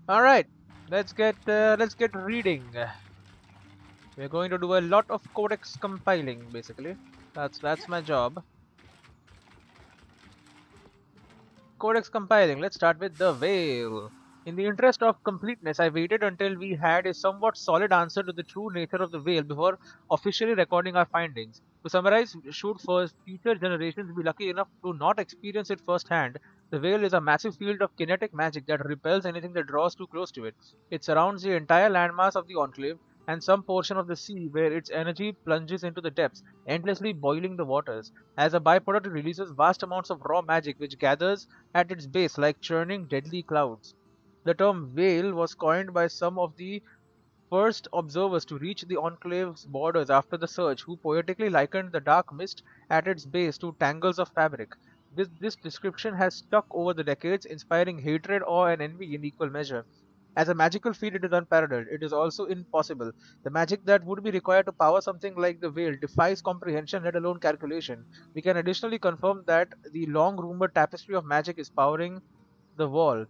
All right, let's get reading. We're going to do a lot of codex compiling, basically. That's my job. Codex compiling. Let's start with the Veil. In the interest of completeness, I waited until we had a somewhat solid answer to the true nature of the Veil before officially recording our findings. To summarize, should first future generations be lucky enough to not experience it firsthand, the Veil is a massive field of kinetic magic that repels anything that draws too close to it. It surrounds the entire landmass of the Enclave and some portion of the sea where its energy plunges into the depths, endlessly boiling the waters. As a byproduct, it releases vast amounts of raw magic which gathers at its base like churning deadly clouds. The term "whale" was coined by some of the first observers to reach the Enclave's borders after the Surge, who poetically likened the dark mist at its base to tangles of fabric. This description has stuck over the decades, inspiring hatred, awe, and envy in equal measure. As a magical feat, it is unparalleled. It is also impossible. The magic that would be required to power something like the Veil defies comprehension, let alone calculation. We can additionally confirm that the long rumored tapestry of magic is powering the wall.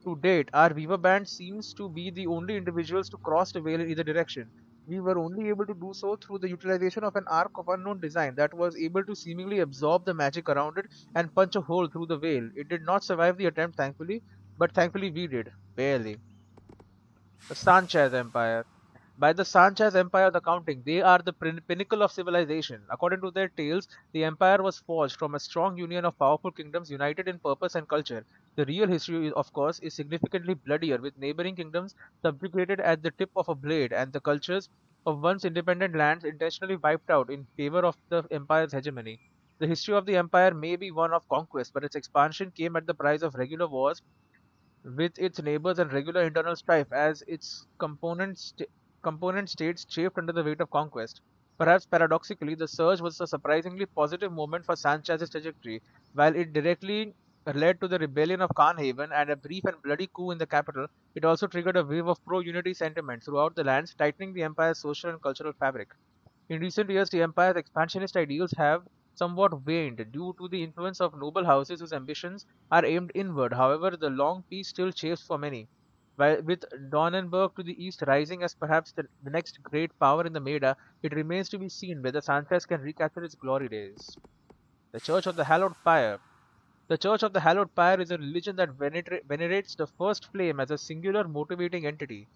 To date, our Weaver band seems to be the only individuals to cross the veil in either direction. We were only able to do so through the utilization of an arc of unknown design that was able to seemingly absorb the magic around it and punch a hole through the veil. It did not survive the attempt, thankfully, but thankfully we did. Barely. The Sanchez Empire. By the Sanchez Empire of the Counting, they are the pinnacle of civilization. According to their tales, the empire was forged from a strong union of powerful kingdoms united in purpose and culture. The real history, of course, is significantly bloodier, with neighboring kingdoms subjugated at the tip of a blade and the cultures of once independent lands intentionally wiped out in favor of the empire's hegemony. The history of the empire may be one of conquest, but its expansion came at the price of regular wars with its neighbors and regular internal strife as its component states chafed under the weight of conquest. Perhaps paradoxically, the surge was a surprisingly positive moment for Sanchez's trajectory. While it directly led to the rebellion of Carnhaven and a brief and bloody coup in the capital, it also triggered a wave of pro-unity sentiment throughout the lands, tightening the empire's social and cultural fabric. In recent years, the empire's expansionist ideals have somewhat waned due to the influence of noble houses whose ambitions are aimed inward. However, the long peace still chafes for many. While with Dornenberg to the east rising as perhaps the next great power in the Meda, it remains to be seen whether Sanchez can recapture its glory days. The Church of the Hallowed Fire. The Church of the Hallowed Fire is a religion that venerates the first flame as a singular motivating entity.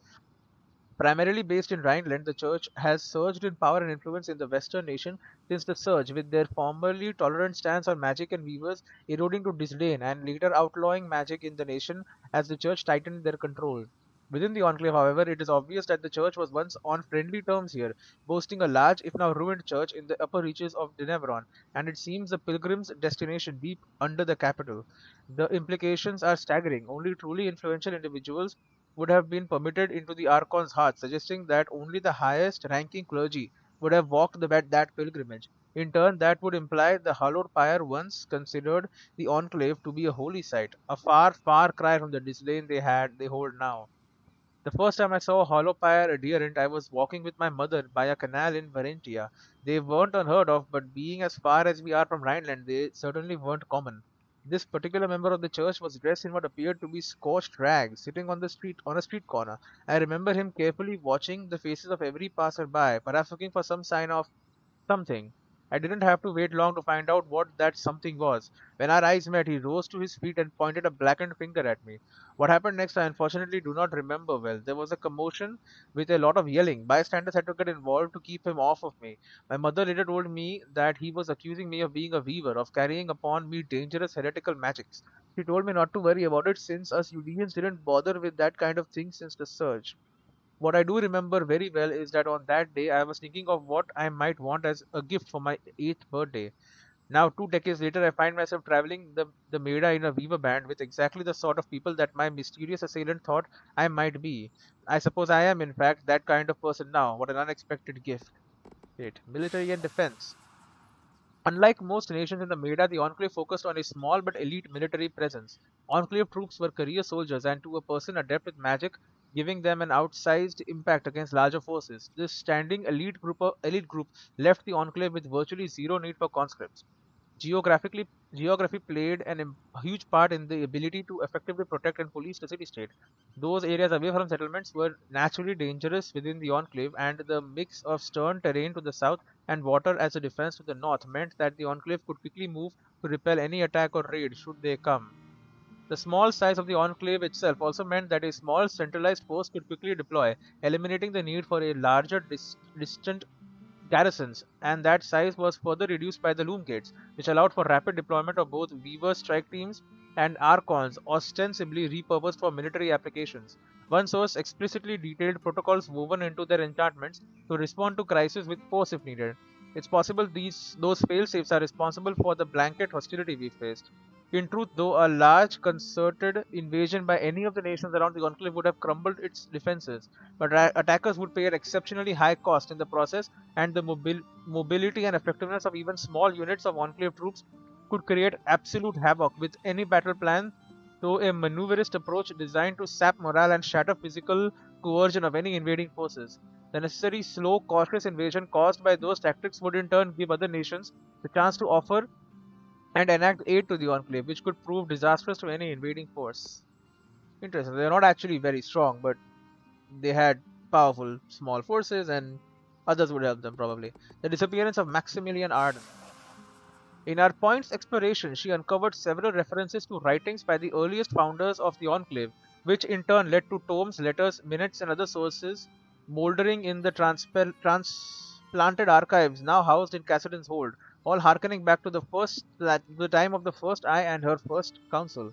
Primarily based in Rhineland, the church has surged in power and influence in the Western nation since the Surge, with their formerly tolerant stance on magic and weavers eroding to disdain and later outlawing magic in the nation as the church tightened their control. Within the Enclave, however, it is obvious that the church was once on friendly terms here, boasting a large, if now ruined church in the upper reaches of Denevron, and it seems the pilgrim's destination deep under the capital. The implications are staggering. Only truly influential individuals would have been permitted into the Archon's heart, suggesting that only the highest ranking clergy would have walked that pilgrimage. In turn, that would imply the hallowed pyre once considered the Enclave to be a holy site, a far, far cry from the disdain they hold now. The first time I saw a hollow pyre adherent, I was walking with my mother by a canal in Varentia. They weren't unheard of, but being as far as we are from Rhineland, they certainly weren't common. This particular member of the church was dressed in what appeared to be scorched rags, sitting on a street corner. I remember him carefully watching the faces of every passer-by, perhaps looking for some sign of something. I didn't have to wait long to find out what that something was. When our eyes met, he rose to his feet and pointed a blackened finger at me. What happened next, I unfortunately do not remember well. There was a commotion with a lot of yelling. Bystanders had to get involved to keep him off of me. My mother later told me that he was accusing me of being a weaver, of carrying upon me dangerous heretical magics. She told me not to worry about it since us Judeans didn't bother with that kind of thing since the surge. What I do remember very well is that on that day I was thinking of what I might want as a gift for my 8th birthday. Now, 2 decades later, I find myself traveling the Meda in a weaver band with exactly the sort of people that my mysterious assailant thought I might be. I suppose I am, in fact, that kind of person now. What an unexpected gift. Wait, military and defense. Unlike most nations in the Meda, the Enclave focused on a small but elite military presence. Enclave troops were career soldiers and to a person adept with magic, giving them an outsized impact against larger forces. This standing elite group left the Enclave with virtually zero need for conscripts. Geographically, geography played a huge part in the ability to effectively protect and police the city-state. Those areas away from settlements were naturally dangerous within the enclave, and the mix of stern terrain to the south and water as a defense to the north meant that the enclave could quickly move to repel any attack or raid should they come. The small size of the enclave itself also meant that a small centralized force could quickly deploy, eliminating the need for a larger distant garrisons, and that size was further reduced by the loom gates, which allowed for rapid deployment of both Weaver strike teams and Archons, ostensibly repurposed for military applications. One source explicitly detailed protocols woven into their enchantments to respond to crises with force if needed. It's possible those failsafes are responsible for the blanket hostility we faced. In truth, though, a large concerted invasion by any of the nations around the enclave would have crumbled its defenses, but attackers would pay an exceptionally high cost in the process, and the mobility and effectiveness of even small units of enclave troops could create absolute havoc with any battle plan, though a maneuverist approach designed to sap morale and shatter physical coercion of any invading forces. The necessary slow, cautious invasion caused by those tactics would in turn give other nations the chance to offer and enact aid to the enclave, which could prove disastrous to any invading force. Interesting. They're not actually very strong, but they had powerful small forces, and others would help them probably. The disappearance of Maximilian Arden. In our point's exploration, she uncovered several references to writings by the earliest founders of the Enclave, which in turn led to tomes, letters, minutes, and other sources mouldering in the transplanted archives now housed in Cassidon's hold, all harkening back to the time of the First Eye and her first council.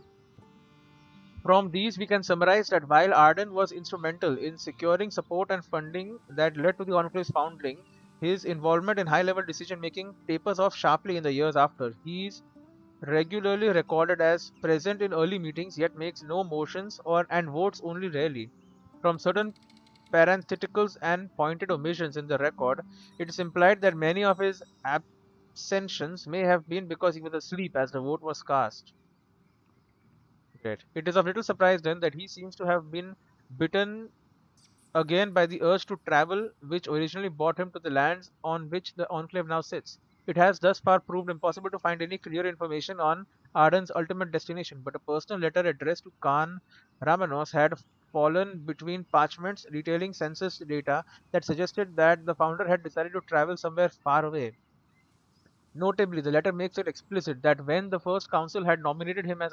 From these, we can summarize that while Arden was instrumental in securing support and funding that led to the Enclave's founding, his involvement in high level decision making tapers off sharply in the years after. He is regularly recorded as present in early meetings yet makes no motions or and votes only rarely. From certain parentheticals and pointed omissions in the record, it is implied that many of his absentions may have been because he was asleep as the vote was cast. Great. It is of little surprise then that he seems to have been bitten again by the urge to travel, which originally brought him to the lands on which the Enclave now sits. It has thus far proved impossible to find any clear information on Arden's ultimate destination, but a personal letter addressed to Khan Ramanos had fallen between parchments detailing census data that suggested that the founder had decided to travel somewhere far away. Notably, the letter makes it explicit that when the first council had nominated him as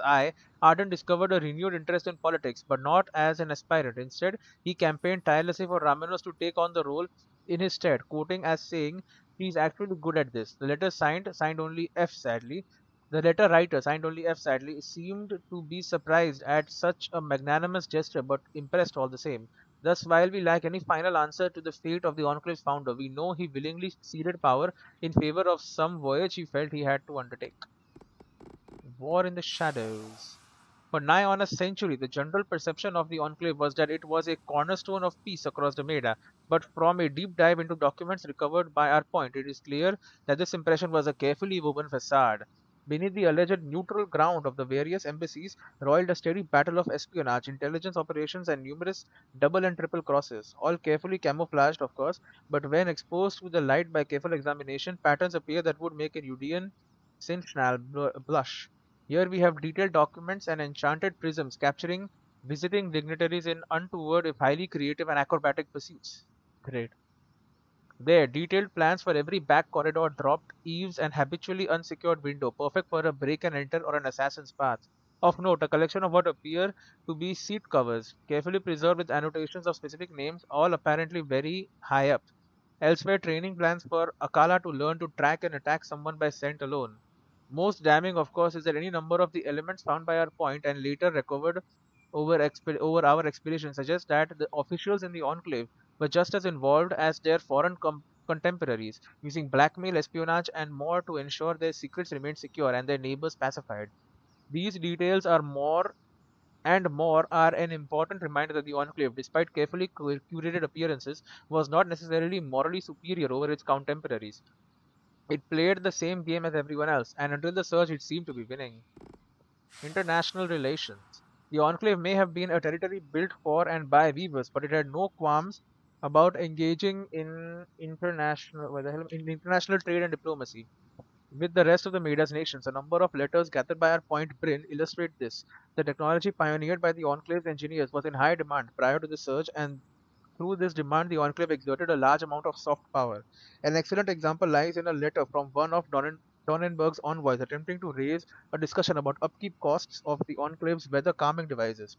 Arden discovered a renewed interest in politics, but not as an aspirant. Instead, he campaigned tirelessly for Ramenos to take on the role in his stead, quoting as saying, "He's actually good at this." The letter signed only F sadly. The letter writer, signed only F sadly, seemed to be surprised at such a magnanimous gesture, but impressed all the same. Thus, while we lack any final answer to the fate of the Enclave's founder, we know he willingly ceded power in favor of some voyage he felt he had to undertake. War in the Shadows. For nigh on a century, the general perception of the Enclave was that it was a cornerstone of peace across the Meda, but from a deep dive into documents recovered by our point, it is clear that this impression was a carefully woven facade. Beneath the alleged neutral ground of the various embassies roiled a steady battle of espionage, intelligence operations, and numerous double and triple crosses, all carefully camouflaged, of course, but when exposed to the light by careful examination, patterns appear that would make a Udian Sinchnal blush. Here we have detailed documents and enchanted prisms capturing visiting dignitaries in untoward, if highly creative and acrobatic pursuits. Great. There, detailed plans for every back corridor, dropped eaves, and habitually unsecured window, perfect for a break and enter or an assassin's path. Of note, a collection of what appear to be seat covers, carefully preserved with annotations of specific names, all apparently very high up. Elsewhere, training plans for Akala to learn to track and attack someone by scent alone. Most damning, of course, is that any number of the elements found by our point and later recovered over our expedition suggest that the officials in the Enclave were just as involved as their foreign contemporaries, using blackmail, espionage, and more to ensure their secrets remained secure and their neighbors pacified. These details are more are an important reminder that the Enclave, despite carefully curated appearances, was not necessarily morally superior over its contemporaries. It played the same game as everyone else, and until the surge, it seemed to be winning. International relations. The Enclave may have been a territory built for and by weavers, but it had no qualms about engaging in international trade and diplomacy. with the rest of the Midas nations. A number of letters gathered by our point Brynn illustrate this. The technology pioneered by the Enclave's engineers was in high demand prior to the surge, and through this demand, the Enclave exerted a large amount of soft power. An excellent example lies in a letter from one of Donenberg's envoys attempting to raise a discussion about upkeep costs of the Enclave's weather calming devices.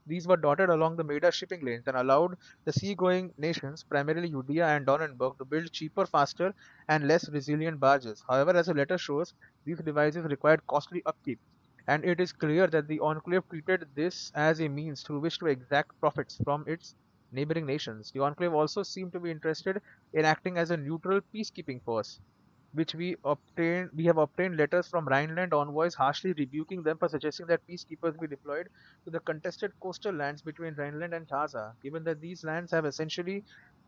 These were dotted along the Maida shipping lanes and allowed the seagoing nations, primarily Judea and Donenberg, to build cheaper, faster, and less resilient barges. However, as the letter shows, these devices required costly upkeep, and it is clear that the Enclave treated this as a means through which to exact profits from its neighboring nations. The Enclave also seemed to be interested in acting as a neutral peacekeeping force, which we have obtained letters from Rhineland envoys harshly rebuking them for suggesting that peacekeepers be deployed to the contested coastal lands between Rhineland and Gaza, given that these lands have essentially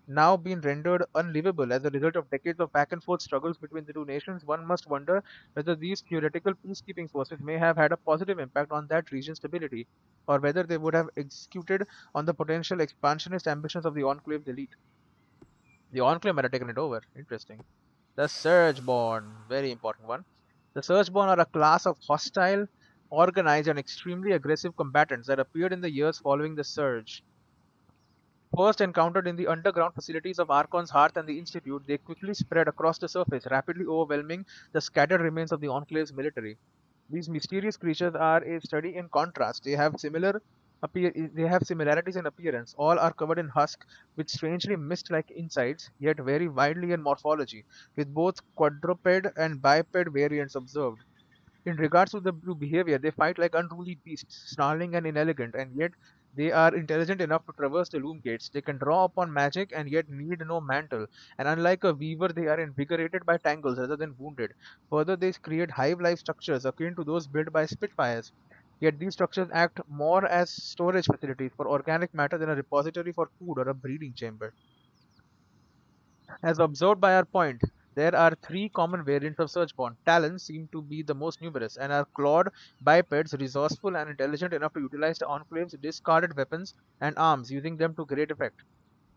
now been rendered unlivable as a result of decades of back and forth struggles between the two nations. One must wonder whether these theoretical peacekeeping forces may have had a positive impact on that region's stability, or whether they would have executed on the potential expansionist ambitions of the Enclave's elite. The Enclave might have taken it over. Interesting. The Surgeborn, very important one. The Surgeborn are a class of hostile, organized, and extremely aggressive combatants that appeared in the years following the Surge. First encountered in the underground facilities of Archon's Hearth and the Institute, they quickly spread across the surface, rapidly overwhelming the scattered remains of the Enclave's military. These mysterious creatures are a study in contrast. They have similarities in appearance. All are covered in husk with strangely mist-like insides, yet vary widely in morphology, with both quadruped and biped variants observed. In regards to the behavior, they fight like unruly beasts, snarling and inelegant, and yet they are intelligent enough to traverse the loom gates. They can draw upon magic and yet need no mantle. And unlike a weaver, they are invigorated by tangles rather than wounded. Further, they create hive-like structures akin to those built by Spitfires. Yet these structures act more as storage facilities for organic matter than a repository for food or a breeding chamber. As observed by our point, there are three common variants of Searchborn. Talons seem to be the most numerous, and are clawed bipeds resourceful and intelligent enough to utilize the Enclave's discarded weapons and arms, using them to great effect.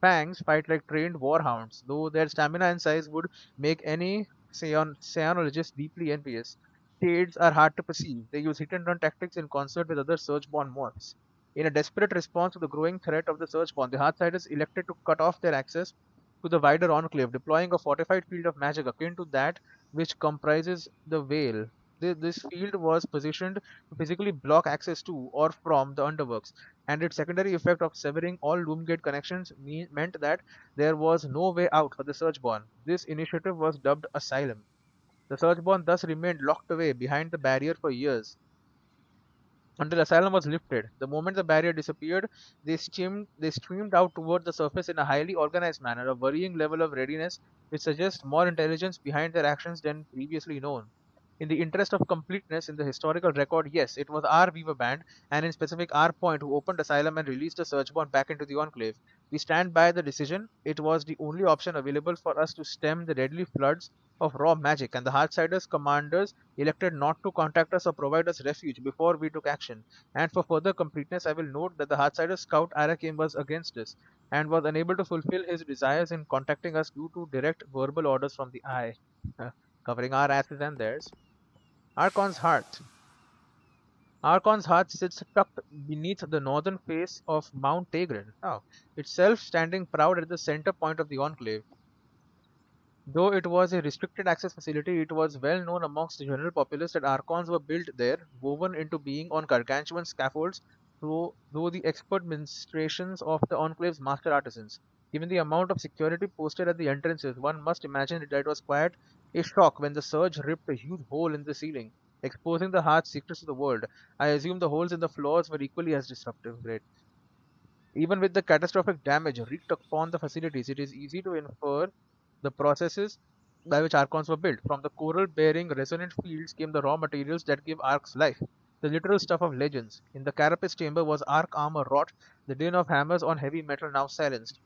Fangs fight like trained warhounds, though their stamina and size would make any Cyanologist deeply envious. Shades are hard to perceive. They use hit and run tactics in concert with other Searchborn morphs. In a desperate response to the growing threat of the Searchborn, the Hearthsiders elected to cut off their access to the wider enclave, deploying a fortified field of magic akin to that which comprises the Vale. This field was positioned to physically block access to or from the underworks, and its secondary effect of severing all Loomgate connections meant that there was no way out for the Searchborn. This initiative was dubbed Asylum. The Searchborn thus remained locked away behind the barrier for years, until Asylum was lifted. The moment the barrier disappeared, they streamed out toward the surface in a highly organized manner, a worrying level of readiness which suggests more intelligence behind their actions than previously known. In the interest of completeness in the historical record, yes, it was our Weaver Band, and in specific our point, who opened Asylum and released the Searchborn back into the Enclave. We stand by the decision. It was the only option available for us to stem the deadly floods of raw magic, and the Heartsiders commanders elected not to contact us or provide us refuge before we took action. And for further completeness, I will note that the Heartsider scout Arakim was against this and was unable to fulfill his desires in contacting us due to direct verbal orders from the Eye, covering our asses and theirs. Archon's Hearth. Archon's Hearth sits tucked beneath the northern face of Mount Tegrin, itself standing proud at the center point of the enclave. Though it was a restricted access facility, it was well known amongst the general populace that Archons were built there, woven into being on gargantuan scaffolds through the expert ministrations of the Enclave's master artisans. Given the amount of security posted at the entrances, one must imagine that it was quite a shock when the surge ripped a huge hole in the ceiling, exposing the heart's secrets to the world. I assume the holes in the floors were equally as disruptive. Great. Even with the catastrophic damage wreaked upon the facilities, it is easy to infer the processes by which archons were built. From the coral bearing resonant fields came the raw materials that give arcs life, the literal stuff of legends. In the carapace chamber was arc armor wrought, the din of hammers on heavy metal now silenced.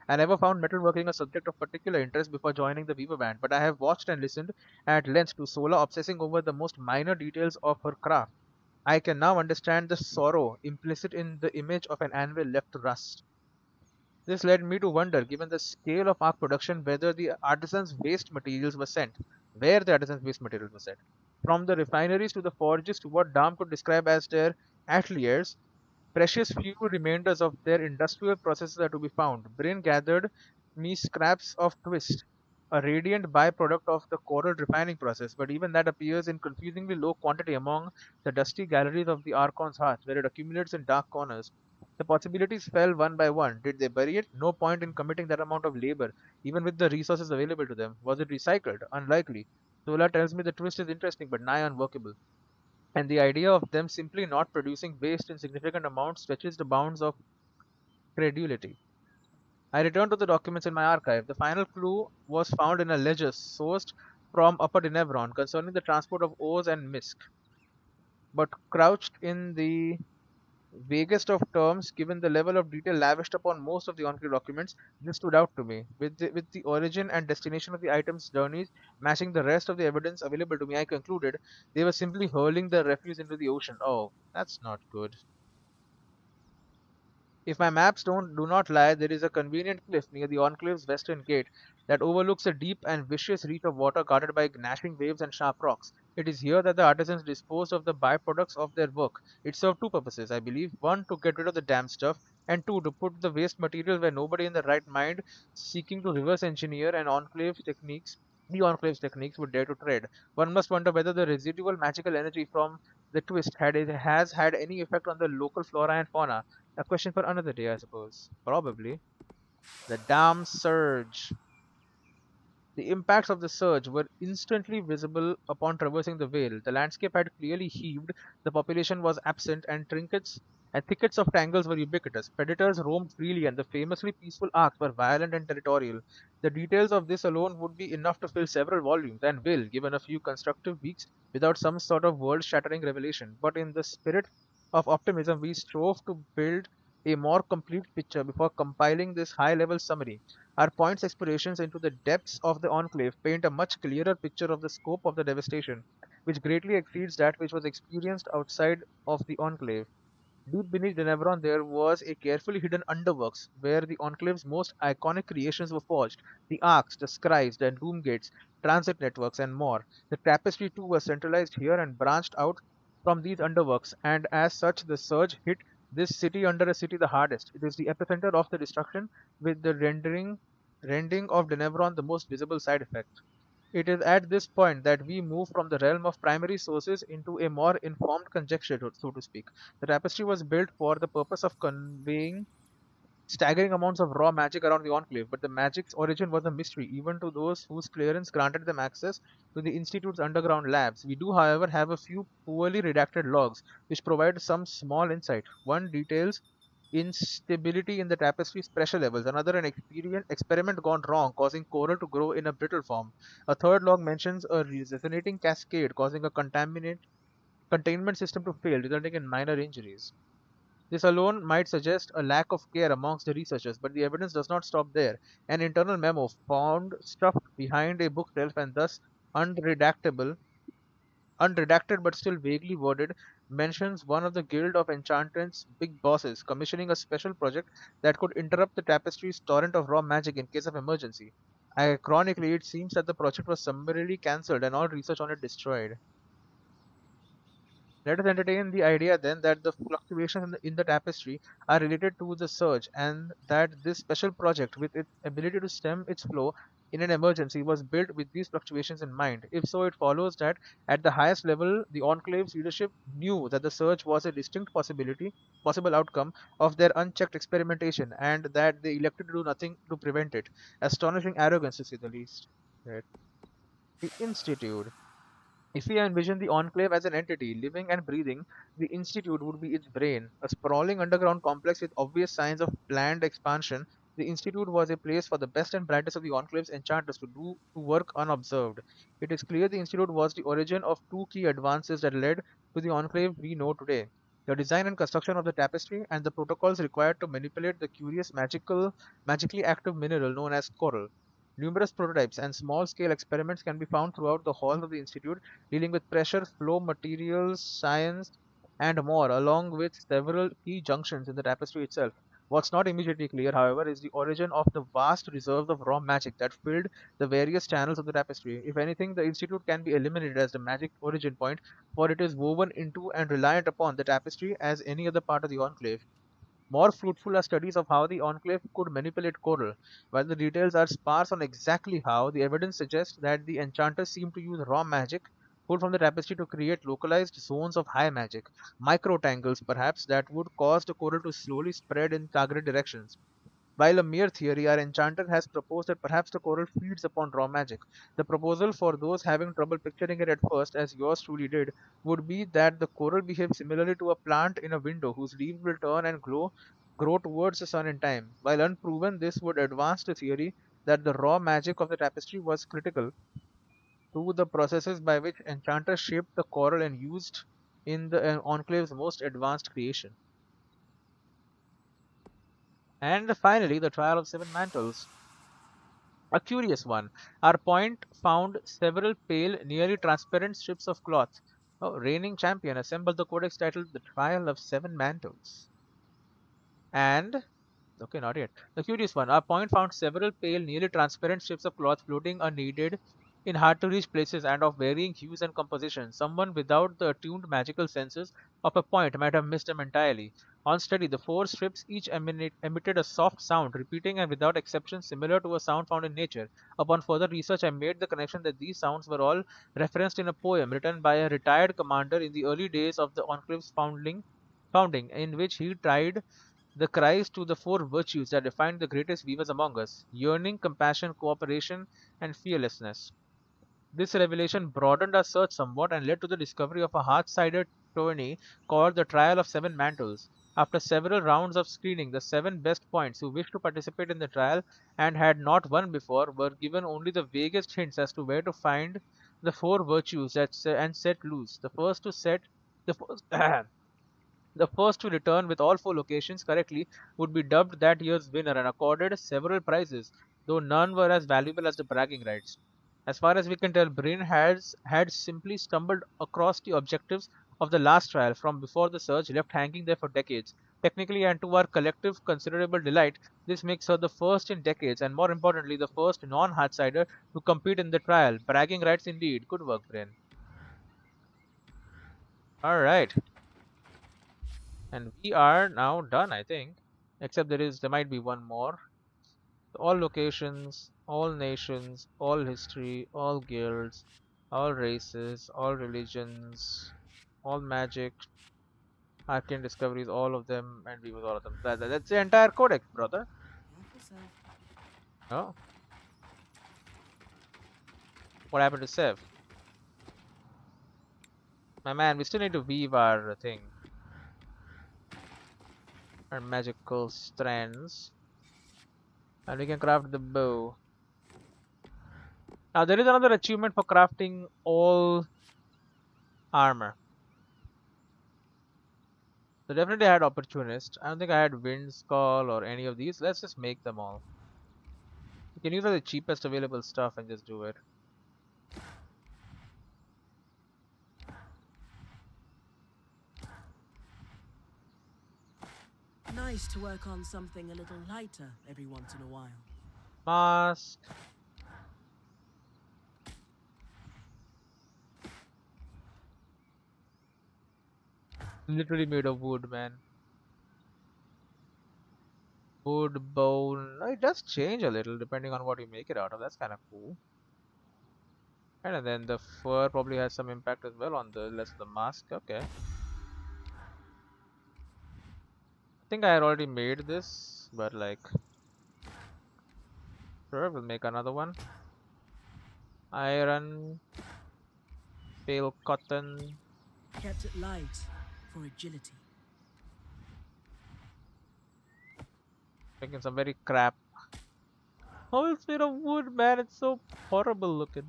I never found metalworking a subject of particular interest before joining the Weaver Band, but I have watched and listened at length to Sola obsessing over the most minor details of her craft. I can now understand the sorrow implicit in the image of an anvil left to rust. This led me to wonder, given the scale of arc production, whether the artisans' waste materials were sent where the artisans' waste materials were set. From the refineries to the forges to what Dam could describe as their ateliers, precious few remainders of their industrial processes are to be found. Brynn gathered me scraps of twist, a radiant byproduct of the coral refining process, but even that appears in confusingly low quantity among the dusty galleries of the Archon's hearth, where it accumulates in dark corners. The possibilities fell one by one. Did they bury it? No point in committing that amount of labor, even with the resources available to them. Was it recycled? Unlikely. Sola tells me the twist is interesting but nigh unworkable, and the idea of them simply not producing waste in significant amounts stretches the bounds of credulity. I returned to the documents in my archive. The final clue was found in a ledger sourced from Upper Denevron concerning the transport of ores and misk, but crouched in the vaguest of terms, given the level of detail lavished upon most of the Enclave documents, this stood out to me. With the origin and destination of the items' journeys matching the rest of the evidence available to me, I concluded they were simply hurling the refuse into the ocean. Oh, that's not good. If my maps do not lie, there is a convenient cliff near the Enclave's western gate that overlooks a deep and vicious reach of water guarded by gnashing waves and sharp rocks. It is here that the artisans disposed of the byproducts of their work. It served two purposes, I believe. One, to get rid of the damn stuff, and two, to put the waste material where nobody in the right mind seeking to reverse engineer the Enclave's techniques would dare to tread. One must wonder whether the residual magical energy from the twist has had any effect on the local flora and fauna. A question for another day, I suppose. Probably. The dam surge. The impacts of the surge were instantly visible upon traversing the vale. The landscape had clearly heaved, the population was absent, and trinkets and thickets of tangles were ubiquitous. Predators roamed freely, and the famously peaceful arcs were violent and territorial. The details of this alone would be enough to fill several volumes, and will, given a few constructive weeks, without some sort of world shattering revelation. But in the spirit of optimism, we strove to build a more complete picture before compiling this high level summary. Our points explorations into the depths of the Enclave paint a much clearer picture of the scope of the devastation, which greatly exceeds that which was experienced outside of the Enclave. Deep beneath Denevron, there was a carefully hidden underworks where the Enclave's most iconic creations were forged: the arcs, the scribes, the doom gates, transit networks, and more. The tapestry, too, was centralized here and branched out from these underworks, and as such, the surge hit this city under a city the hardest. It is the epicenter of the destruction, with the rending of Denevron the most visible side effect. It is at this point that we move from the realm of primary sources into a more informed conjecture, so to speak. The tapestry was built for the purpose of conveying staggering amounts of raw magic around the Enclave, but the magic's origin was a mystery even to those whose clearance granted them access to the Institute's underground labs. We do, however, have a few poorly redacted logs which provide some small insight. One details instability in the tapestry's pressure levels, another an experiment gone wrong, causing coral to grow in a brittle form. A third log mentions a resonating cascade causing a containment system to fail, resulting in minor injuries. This alone might suggest a lack of care amongst the researchers, but the evidence does not stop there. An internal memo found stuffed behind a bookshelf and thus unredactable unredacted but still vaguely worded, mentions one of the Guild of Enchantment's big bosses commissioning a special project that could interrupt the tapestry's torrent of raw magic in case of emergency. Ironically, it seems that the project was summarily cancelled and all research on it destroyed. Let us entertain the idea then that the fluctuations in the tapestry are related to the surge, and that this special project, with its ability to stem its flow in an emergency, was built with these fluctuations in mind. If so, it follows that at the highest level, the Enclave's leadership knew that the surge was a distinct possible outcome of their unchecked experimentation, and that they elected to do nothing to prevent it. Astonishing arrogance, to say the least. Right. The Institute. If we envision the Enclave as an entity, living and breathing, the Institute would be its brain. A sprawling underground complex with obvious signs of planned expansion, the Institute was a place for the best and brightest of the Enclave's enchanters to work unobserved. It is clear the Institute was the origin of two key advances that led to the Enclave we know today: the design and construction of the tapestry, and the protocols required to manipulate the curious magically active mineral known as coral. Numerous prototypes and small-scale experiments can be found throughout the halls of the Institute, dealing with pressure, flow, materials, science, and more, along with several key junctions in the tapestry itself. What's not immediately clear, however, is the origin of the vast reserves of raw magic that filled the various channels of the tapestry. If anything, the Institute can be eliminated as the magic origin point, for it is woven into and reliant upon the tapestry as any other part of the Enclave. More fruitful are studies of how the Enclave could manipulate coral. While the details are sparse on exactly how, the evidence suggests that the enchanters seem to use raw magic pulled from the tapestry to create localized zones of high magic, microtangles perhaps, that would cause the coral to slowly spread in targeted directions. While a mere theory, our enchanter has proposed that perhaps the coral feeds upon raw magic. The proposal, for those having trouble picturing it at first, as yours truly did, would be that the coral behaves similarly to a plant in a window whose leaves will turn and grow towards the sun in time. While unproven, this would advance the theory that the raw magic of the tapestry was critical to the processes by which enchanters shaped the coral and used in the Enclave's most advanced creation. And finally, the trial of seven mantles. A curious one. Our point found several pale, nearly transparent strips of cloth. Oh, reigning champion assembled the codex titled The Trial of Seven Mantles. And okay, not yet. The curious one. Our point found several pale, nearly transparent strips of cloth floating unneeded in hard to reach places and of varying hues and composition. Someone without the attuned magical senses of a point might have missed them entirely. On study, the four strips each emitted a soft sound, repeating and without exception similar to a sound found in nature. Upon further research, I made the connection that these sounds were all referenced in a poem written by a retired commander in the early days of the Enclave's founding, in which he tried the cries to the four virtues that define the greatest weavers among us: yearning, compassion, cooperation, and fearlessness. This revelation broadened our search somewhat and led to the discovery of a hard sided tourney called the Trial of Seven Mantles. After several rounds of screening, the seven best points who wished to participate in the trial and had not won before were given only the vaguest hints as to where to find the four virtues and set loose. The first The first to return with all four locations correctly would be dubbed that year's winner and accorded several prizes, though none were as valuable as the bragging rights. As far as we can tell, Brynn had simply stumbled across the objectives of the last trial from before the surge, left hanging there for decades. Technically, and to our collective considerable delight, this makes her the first in decades, and more importantly, the first non-hardsider to compete in the trial. Bragging rights indeed. Good work, Brynn. All right. And we are now done, I think. Except there might be one more. All locations, all nations, all history, all guilds, all races, all religions, all magic, arcane discoveries, all of them, and we with all of them. That's the entire codex, brother. Oh, what happened to Sev? My man, we still need to weave our thing, our magical strands, and we can craft the bow. Now there is another achievement for crafting all armor. So definitely I had Opportunist. I don't think I had Wind Skull or any of these. Let's just make them all. You can use all the cheapest available stuff and just do it. Nice to work on something a little lighter every once in a while. Mask. Literally made of wood, man. Wood, bone. It does change a little depending on what you make it out of. That's kind of cool. And then the fur probably has some impact as well on the rest of the mask. Okay. I think I had already made this, but like, sure, we'll make another one. Iron, pale cotton. Kept it light for agility. Making some very crap. Oh, it's made of wood, man. It's so horrible looking.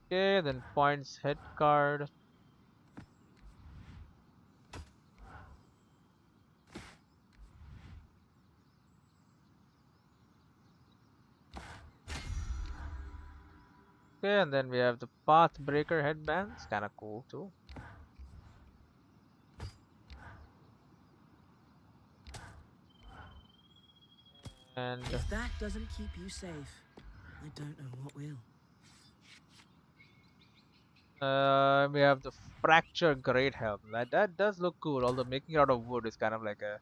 Okay, then points head card. Okay, and then we have the Path Breaker headbands. Kind of cool too. And If that doesn't keep you safe, I don't know what will. we have the fracture great helm. That does look cool, although making it out of wood is kind of like a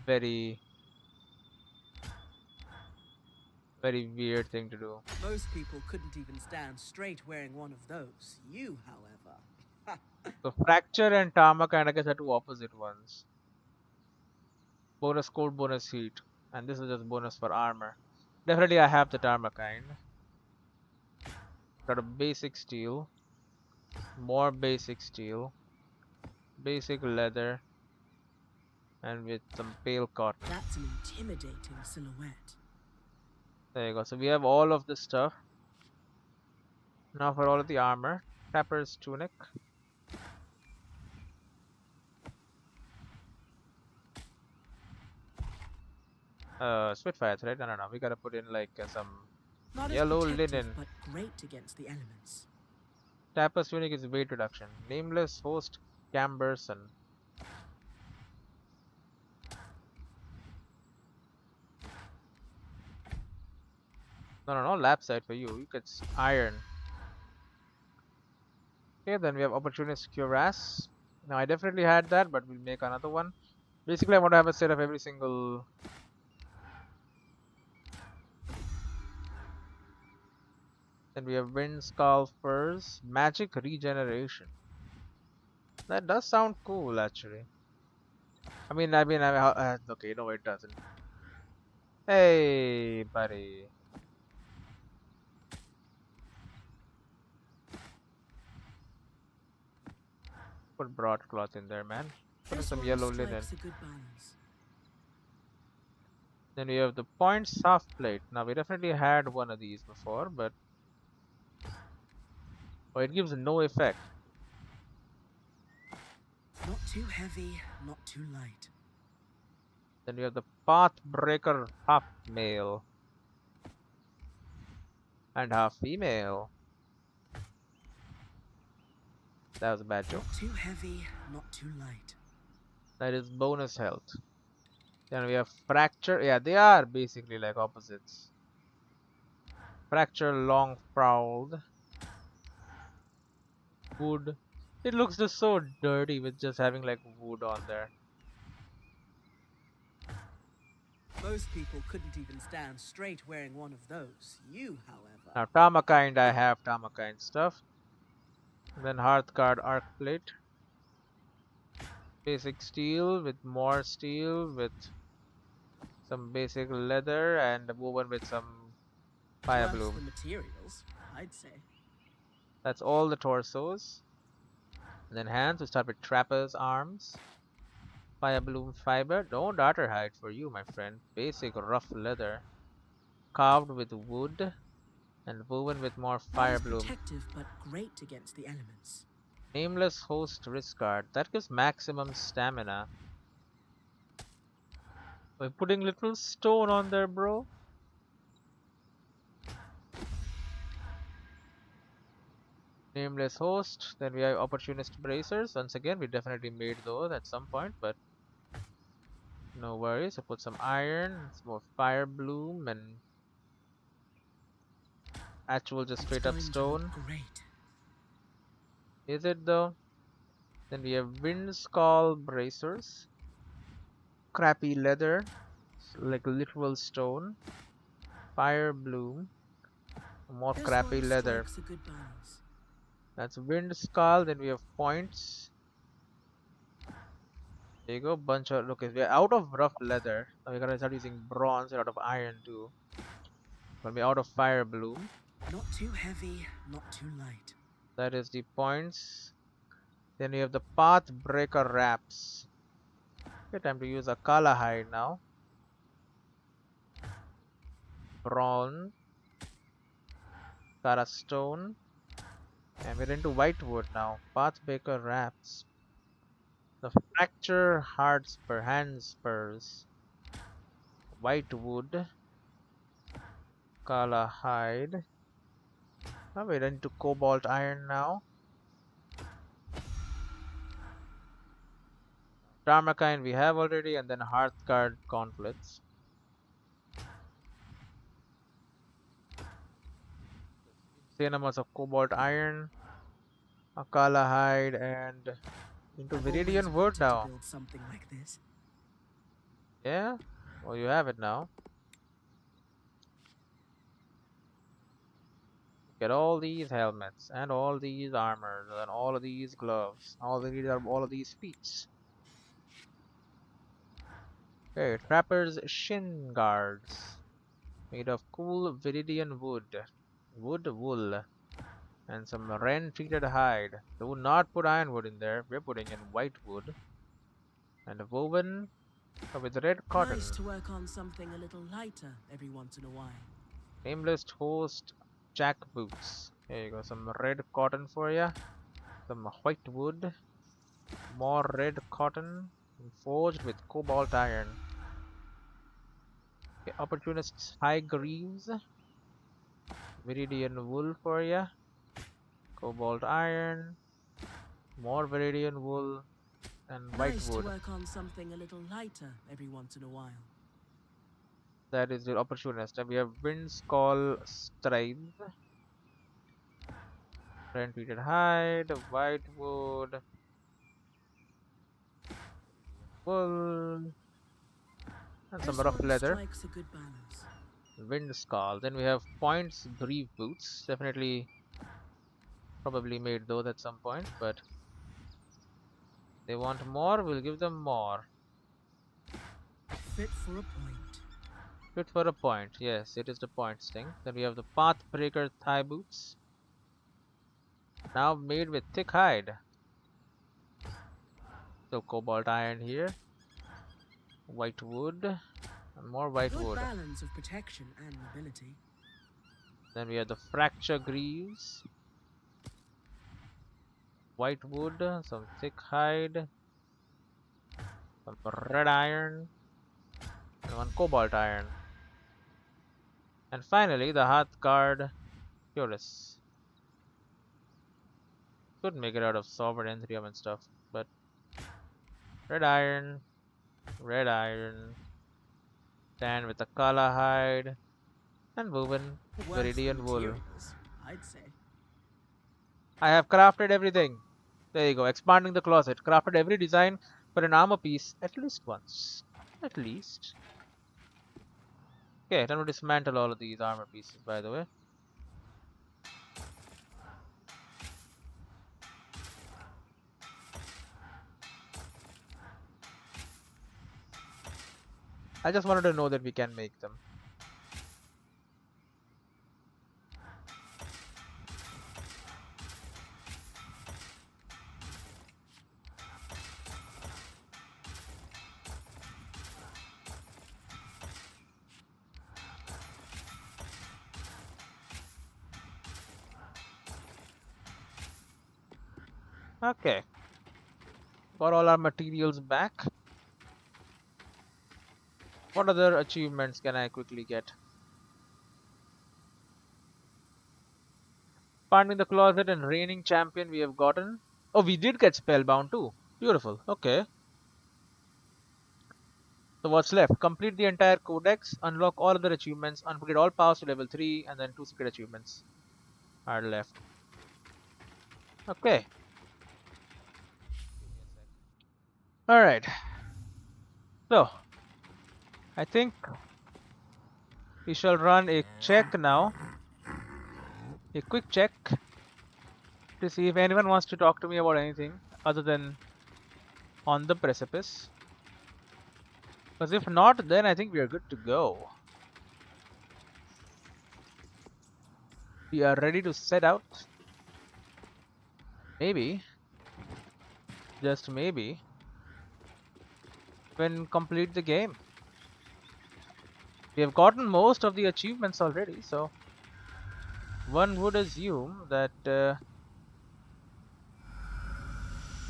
very very weird thing to do. Most people couldn't even stand straight wearing one of those. You, however. So fracture and tarmac kind of guess are two opposite ones. Bonus cold, bonus heat, and this is just bonus for armor. Definitely, I have the tarmac kind. Got a basic steel, more basic steel, basic leather, and with some pale cotton. That's an intimidating silhouette. There you go. So we have all of this stuff. Now for all of the armor. Trapper's tunic. Spitfires, right? No. We gotta put in like some Not as yellow protective, linen. but great against the elements. Trapper's tunic is weight reduction. Nameless host Camberson. No. Lap side for you. You get iron. Okay, then we have opportunist cuirass. Now I definitely had that, but we'll make another one. Basically, I want to have a set of every single. Then we have wind skull furs, magic regeneration. That does sound cool, actually. Okay, no, it doesn't. Hey, buddy. Put broadcloth in there, man. Put in This some one yellow linen. strikes a good balance. Then we have the points half plate. Now we definitely had one of these before, but oh, it gives no effect. Not too heavy, not too light. Then we have the path breaker half male and half female. That was a bad joke. Not too heavy, not too light. That is bonus health. Then we have fracture. Yeah, they are basically like opposites. Fracture long prowled. Wood. It looks just so dirty with just having like wood on there. Most people couldn't even stand straight wearing one of those. You, however. Now Tamakind, I have Tamakind stuff. And then Hearthguard arc plate. Basic steel with more steel with some basic leather and woven with some fire Worth bloom. the materials, I'd say. That's all the torsos. And then hands, we start with Trapper's arms. Fire bloom fiber. No darter hide for you, my friend. Basic rough leather. Carved with wood and woven with more Not fire as bloom. protective, but great against the elements. Nameless host wrist guard. That gives maximum stamina. We're putting little stone on there, bro. Nameless host. Then we have opportunist bracers. Once again, we definitely made those at some point, but no worries. I put some iron, some more fire bloom, and actual just straight up stone. Great. Is it though? Then we have wind skull bracers. Crappy leather, like literal stone. Fire bloom. More This crappy one leather. strikes a good balance. That's wind skull. Then we have points. There you go. Bunch of okay. We're out of rough leather. Now we're gonna start using bronze and out of iron too. Gonna be out of fire bloom. Not too heavy, not too light. That is the points. Then we have the path breaker wraps. Okay, time to use a Kala hide now. Bronze. Kara stone. And we're into white wood now. Path breaker wraps. The fracture hard spur hand spurs. White wood. Kala hide. Oh, we're into cobalt iron now. Dharmakine we have already, and then Hearthguard gauntlets. insane amounts of cobalt iron, Akala hide, and into I've always Viridian wood wanted to now. build something like this. Yeah? Well, you have it now. Get all these helmets, and all these armors, and all of these gloves. All of these feats. Okay, Trapper's shin guards. Made of cool Viridian wood. Wood wool. And some Ren treated hide. Do not put ironwood in there. We're putting in white wood. And woven with red Nice cotton. to work on something a little lighter every once in a while. Nameless host jack boots. Here you go, some red cotton for ya. Some white wood. More red cotton. Forged with cobalt iron. Okay, opportunists high greaves. Viridian wool for ya. Cobalt iron. More Viridian wool. And white Nice to wood. work on something a little lighter every once in a while. That is the opportunist. And we have Wind's Call Strides. Ren treated hide. White wood. Wool. And some This rough one leather. strikes a good balance. Wind Skull. Then we have Points Brief Boots. Definitely, probably made those at some point, but they want more, we'll give them more. Fit for a point. Fit for a point. Yes, it is the points thing. Then we have the Pathbreaker Thigh Boots. Now made with thick hide. So cobalt iron here. White wood. And more white Good wood. balance of protection and mobility. Then we have the Fracture Greaves. White wood. Some thick hide. Some red iron. And one cobalt iron. And finally, the Hearthguard Cuirass. Could make it out of sovereign Enthrium and stuff, but red iron, tan with a kala hide, and woven with Worth the Viridian wool. materials, I'd say. I have crafted everything. There you go, expanding the closet. Crafted every design for an armor piece at least once. At least. Okay, time to dismantle all of these armor pieces, by the way. I just wanted to know that we can make them. Okay, got all our materials back. What other achievements can I quickly get? Expanding the closet and reigning champion we have gotten. Oh, we did get spellbound too. Beautiful. Okay. So what's left? Complete the entire codex, unlock all other achievements, upgrade all powers to level 3, and then 2 secret achievements are left. Okay. Alright. So, I think we shall run a check now. A quick check to see if anyone wants to talk to me about anything other than on the precipice. Because if not, then I think we are good to go. We are ready to set out. Maybe, just maybe, when complete the game. We have gotten most of the achievements already, so one would assume that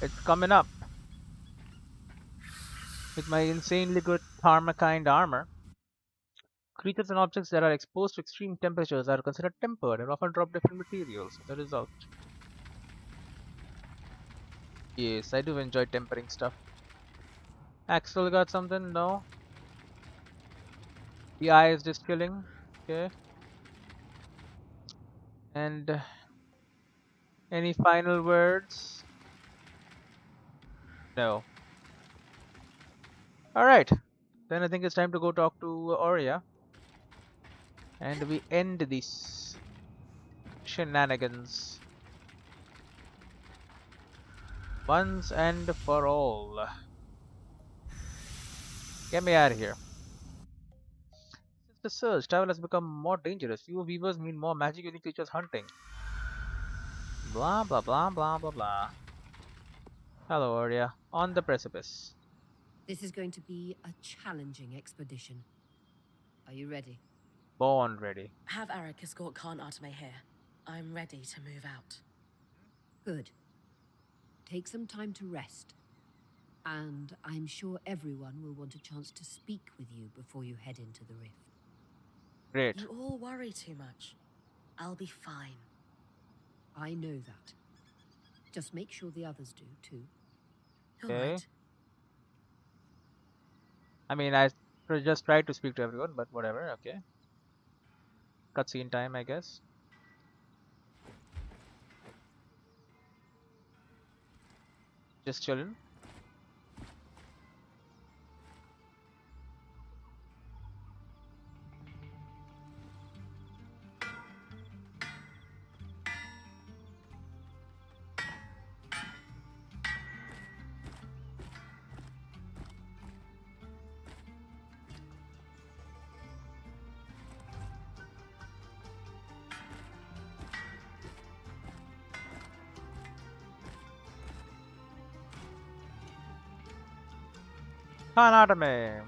it's coming up. With my insanely good Tharmakind armor, creatures and objects that are exposed to extreme temperatures are considered tempered and often drop different materials as a result. Yes, I do enjoy tempering stuff. Axel got something? No. The eye is just killing. Okay. And any final words? No. Alright. Then I think it's time to go talk to Aurea. And we end this shenanigans once and for all. Get me out of here. Since the surge, travel has become more dangerous. Fewer weavers mean more magic using creatures hunting. Blah blah blah blah blah blah. Hello, Aurea. On the precipice. This is going to be a challenging expedition. Are you ready? Born ready. Have Eric escort Khan Arteme here. I'm ready to move out. Good. Take some time to rest. And I'm sure everyone will want a chance to speak with you before you head into the rift. Great. You all worry too much. I'll be fine. I know that. Just make sure the others do, too. You're Okay. right. I mean, I just tried to speak to everyone, but whatever, okay. Cutscene time, I guess. Just chillin'. Hanatame.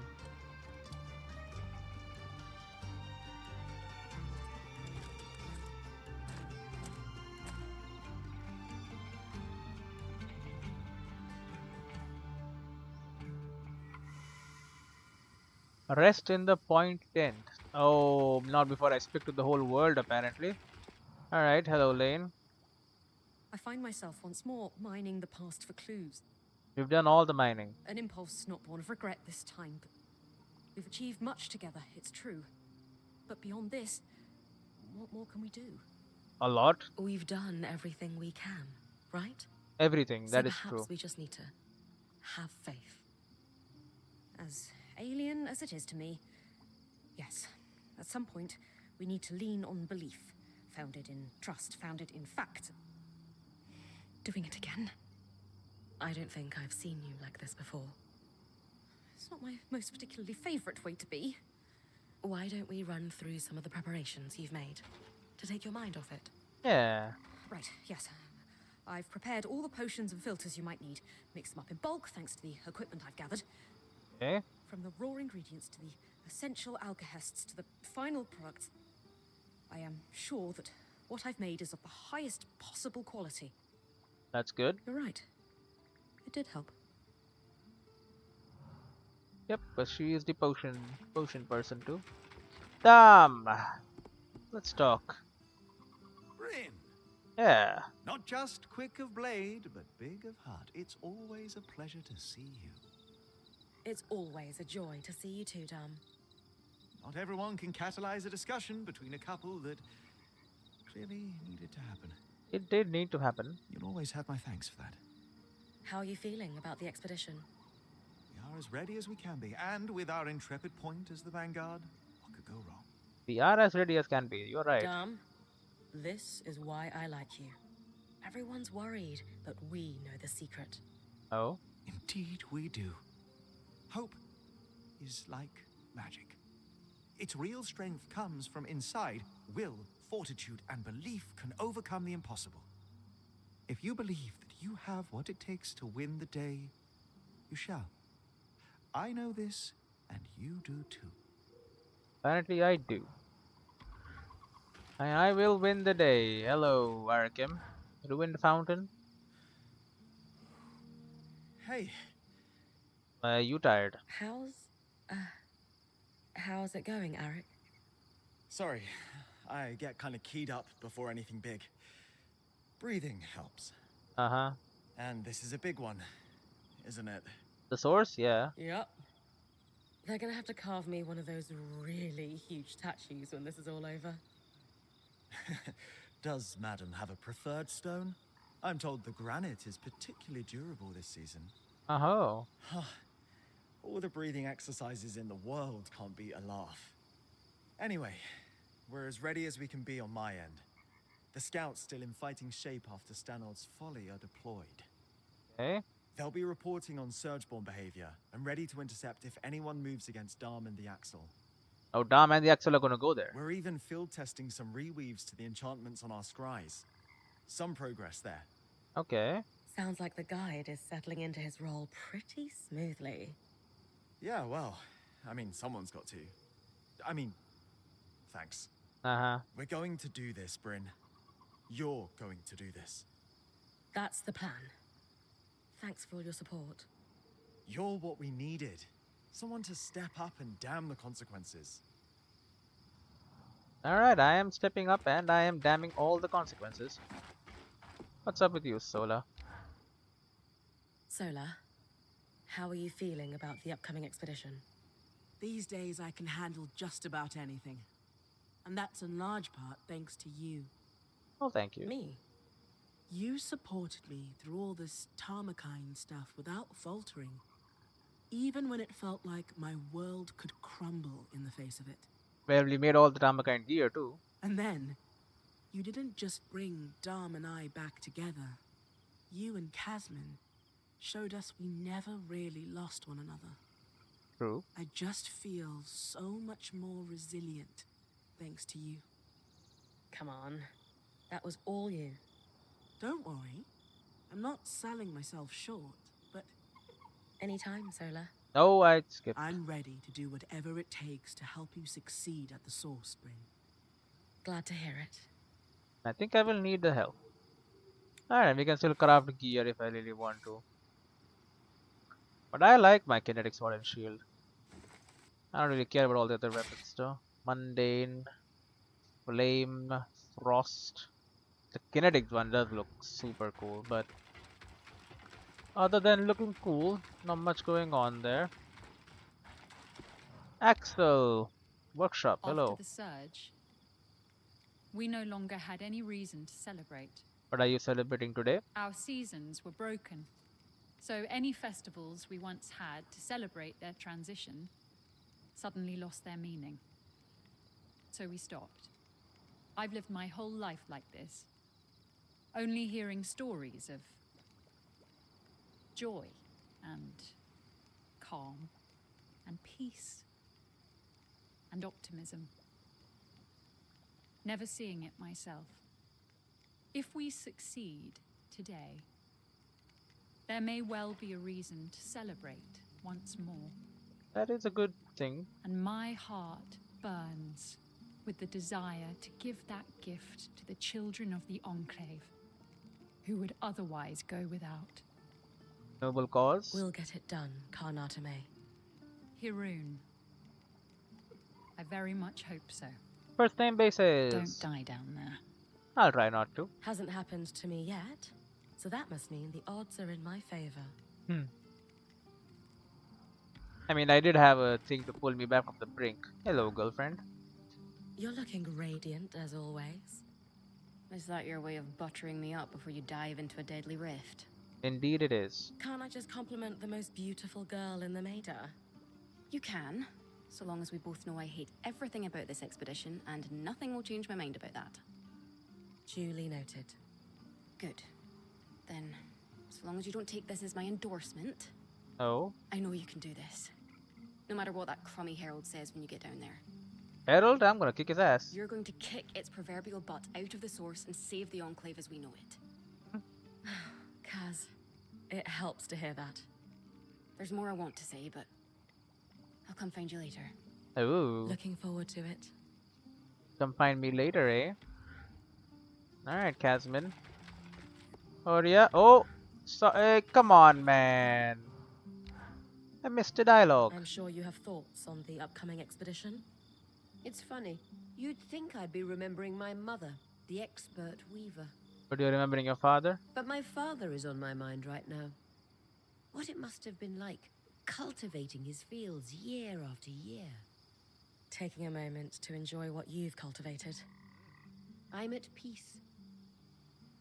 Rest in the point tent. Oh, not before I speak to the whole world, apparently. Alright, hello, Lane. I find myself once more mining the past for clues. We've done all the mining. An impulse not born of regret this time, but we've achieved much together, it's true. But beyond this, what more can we do? A lot. We've done everything we can, right? Everything, that so is perhaps true. we just need to have faith. As alien as it is to me, yes, at some point, we need to lean on belief, founded in trust, founded in fact. Doing it again. I don't think I've seen you like this before. It's not my most particularly favorite way to be. Why don't we run through some of the preparations you've made to take your mind off it? Yeah. Right, yes. I've prepared all the potions and filters you might need. Mixed them up in bulk, thanks to the equipment I've gathered. Okay. From the raw ingredients to the essential alcohests to the final product, I am sure that what I've made is of the highest possible quality. That's good. You're right. It did help. Yep, but she is the potion person too. Damn. Let's talk. Brynn, Yeah. not just quick of blade, but big of heart. It's always a pleasure to see you. It's always a joy to see you too, Dom. Not everyone can catalyze a discussion between a couple that clearly needed to happen. It did need to happen. You'll always have my thanks for that. How are you feeling about the expedition? We are as ready as we can be, and with our intrepid point as the vanguard, what could go wrong? We are as ready as can be. You're right. Dom, this is why I like you. Everyone's worried, but we know the secret. Oh. Indeed we do. Hope is like magic. Its real strength comes from inside. Will, fortitude, and belief can overcome the impossible. If you believe that you have what it takes to win the day, you shall. I know this, and you do too. Apparently I do. And I will win the day. Hello, Arkham. Ruined Fountain. Hey, You tired? How's it going, Eric? Sorry, I get kind of keyed up before anything big. Breathing helps. Uh-huh. And this is a big one, isn't it? The source? Yeah. Yep. They're gonna have to carve me one of those really huge statues when this is all over. Does Madam have a preferred stone? I'm told the granite is particularly durable this season. Oh. All the breathing exercises in the world can't beat a laugh. Anyway, we're as ready as we can be on my end. The scouts still in fighting shape after Stanord's folly are deployed. Okay. They'll be reporting on Surgeborn behavior and ready to intercept if anyone moves against Darm and the Axle. Oh, Dam and the Axel are gonna go there. We're even field testing some reweaves to the enchantments on our scries. Some progress there. Okay. Sounds like the guide is settling into his role pretty smoothly. Yeah, well, I mean, someone's got to. Thanks. Uh-huh. We're going to do this, Brynn. You're going to do this. That's the plan. Thanks for all your support. You're what we needed. Someone to step up and damn the consequences. Alright, I am stepping up and I am damning all the consequences. What's up with you, Sola? Sola, how are you feeling about the upcoming expedition? These days I can handle just about anything. And that's in large part thanks to you. Oh, thank you. Me? You supported me through all this Tarmakine stuff without faltering. Even when it felt like my world could crumble in the face of it. Well, we made all the Tamakine gear too. And then, you didn't just bring Dom and I back together. You and Casmin showed us we never really lost one another. True. I just feel so much more resilient thanks to you. Come on. That was all you. Don't worry. I'm not selling myself short, but Anytime, Sola. Oh, I skipped. I'm ready to do whatever it takes to help you succeed at the source, Brynn. Glad to hear it. I think I will need the help. Alright, we can still craft gear if I really want to. But I like my kinetic sword and shield. I don't really care about all the other weapons though. Mundane, flame, frost. The kinetic one does look super cool, but other than looking cool, not much going on there. Axel, workshop, hello. After the surge, we no longer had any reason to celebrate. What are you celebrating today? Our seasons were broken, so any festivals we once had to celebrate their transition suddenly lost their meaning. So we stopped. I've lived my whole life like this, only hearing stories of joy and calm and peace and optimism. Never seeing it myself. If we succeed today, there may well be a reason to celebrate once more. That is a good thing. And my heart burns with the desire to give that gift to the children of the Enclave, who would otherwise go without. Noble cause. We'll get it done, Karnatame. Hiroon. I very much hope so. First name basis. Don't die down there. I'll try not to. Hasn't happened to me yet, so that must mean the odds are in my favor. I mean, I did have a thing to pull me back from the brink. Hello, girlfriend. You're looking radiant, as always. Is that your way of buttering me up before you dive into a deadly rift? Indeed it is. Can't I just compliment the most beautiful girl in the Maida? You can, so long as we both know I hate everything about this expedition, and nothing will change my mind about that. Duly noted. Good. Then, so long as you don't take this as my endorsement, Oh. I know you can do this. No matter what that crummy Herald says when you get down there. Herald, I'm gonna kick his ass. You're going to kick its proverbial butt out of the source and save the Enclave as we know it. Kaz, it helps to hear that. There's more I want to say, but I'll come find you later. Oh. Looking forward to it. Come find me later, eh? Alright, Casmin. Oh, yeah. Oh! So, come on, man. I missed the dialogue. I'm sure you have thoughts on the upcoming expedition. It's funny. You'd think I'd be remembering my mother, the expert weaver. But you're remembering your father? But my father is on my mind right now. What it must have been like, cultivating his fields year after year. Taking a moment to enjoy what you've cultivated. I'm at peace,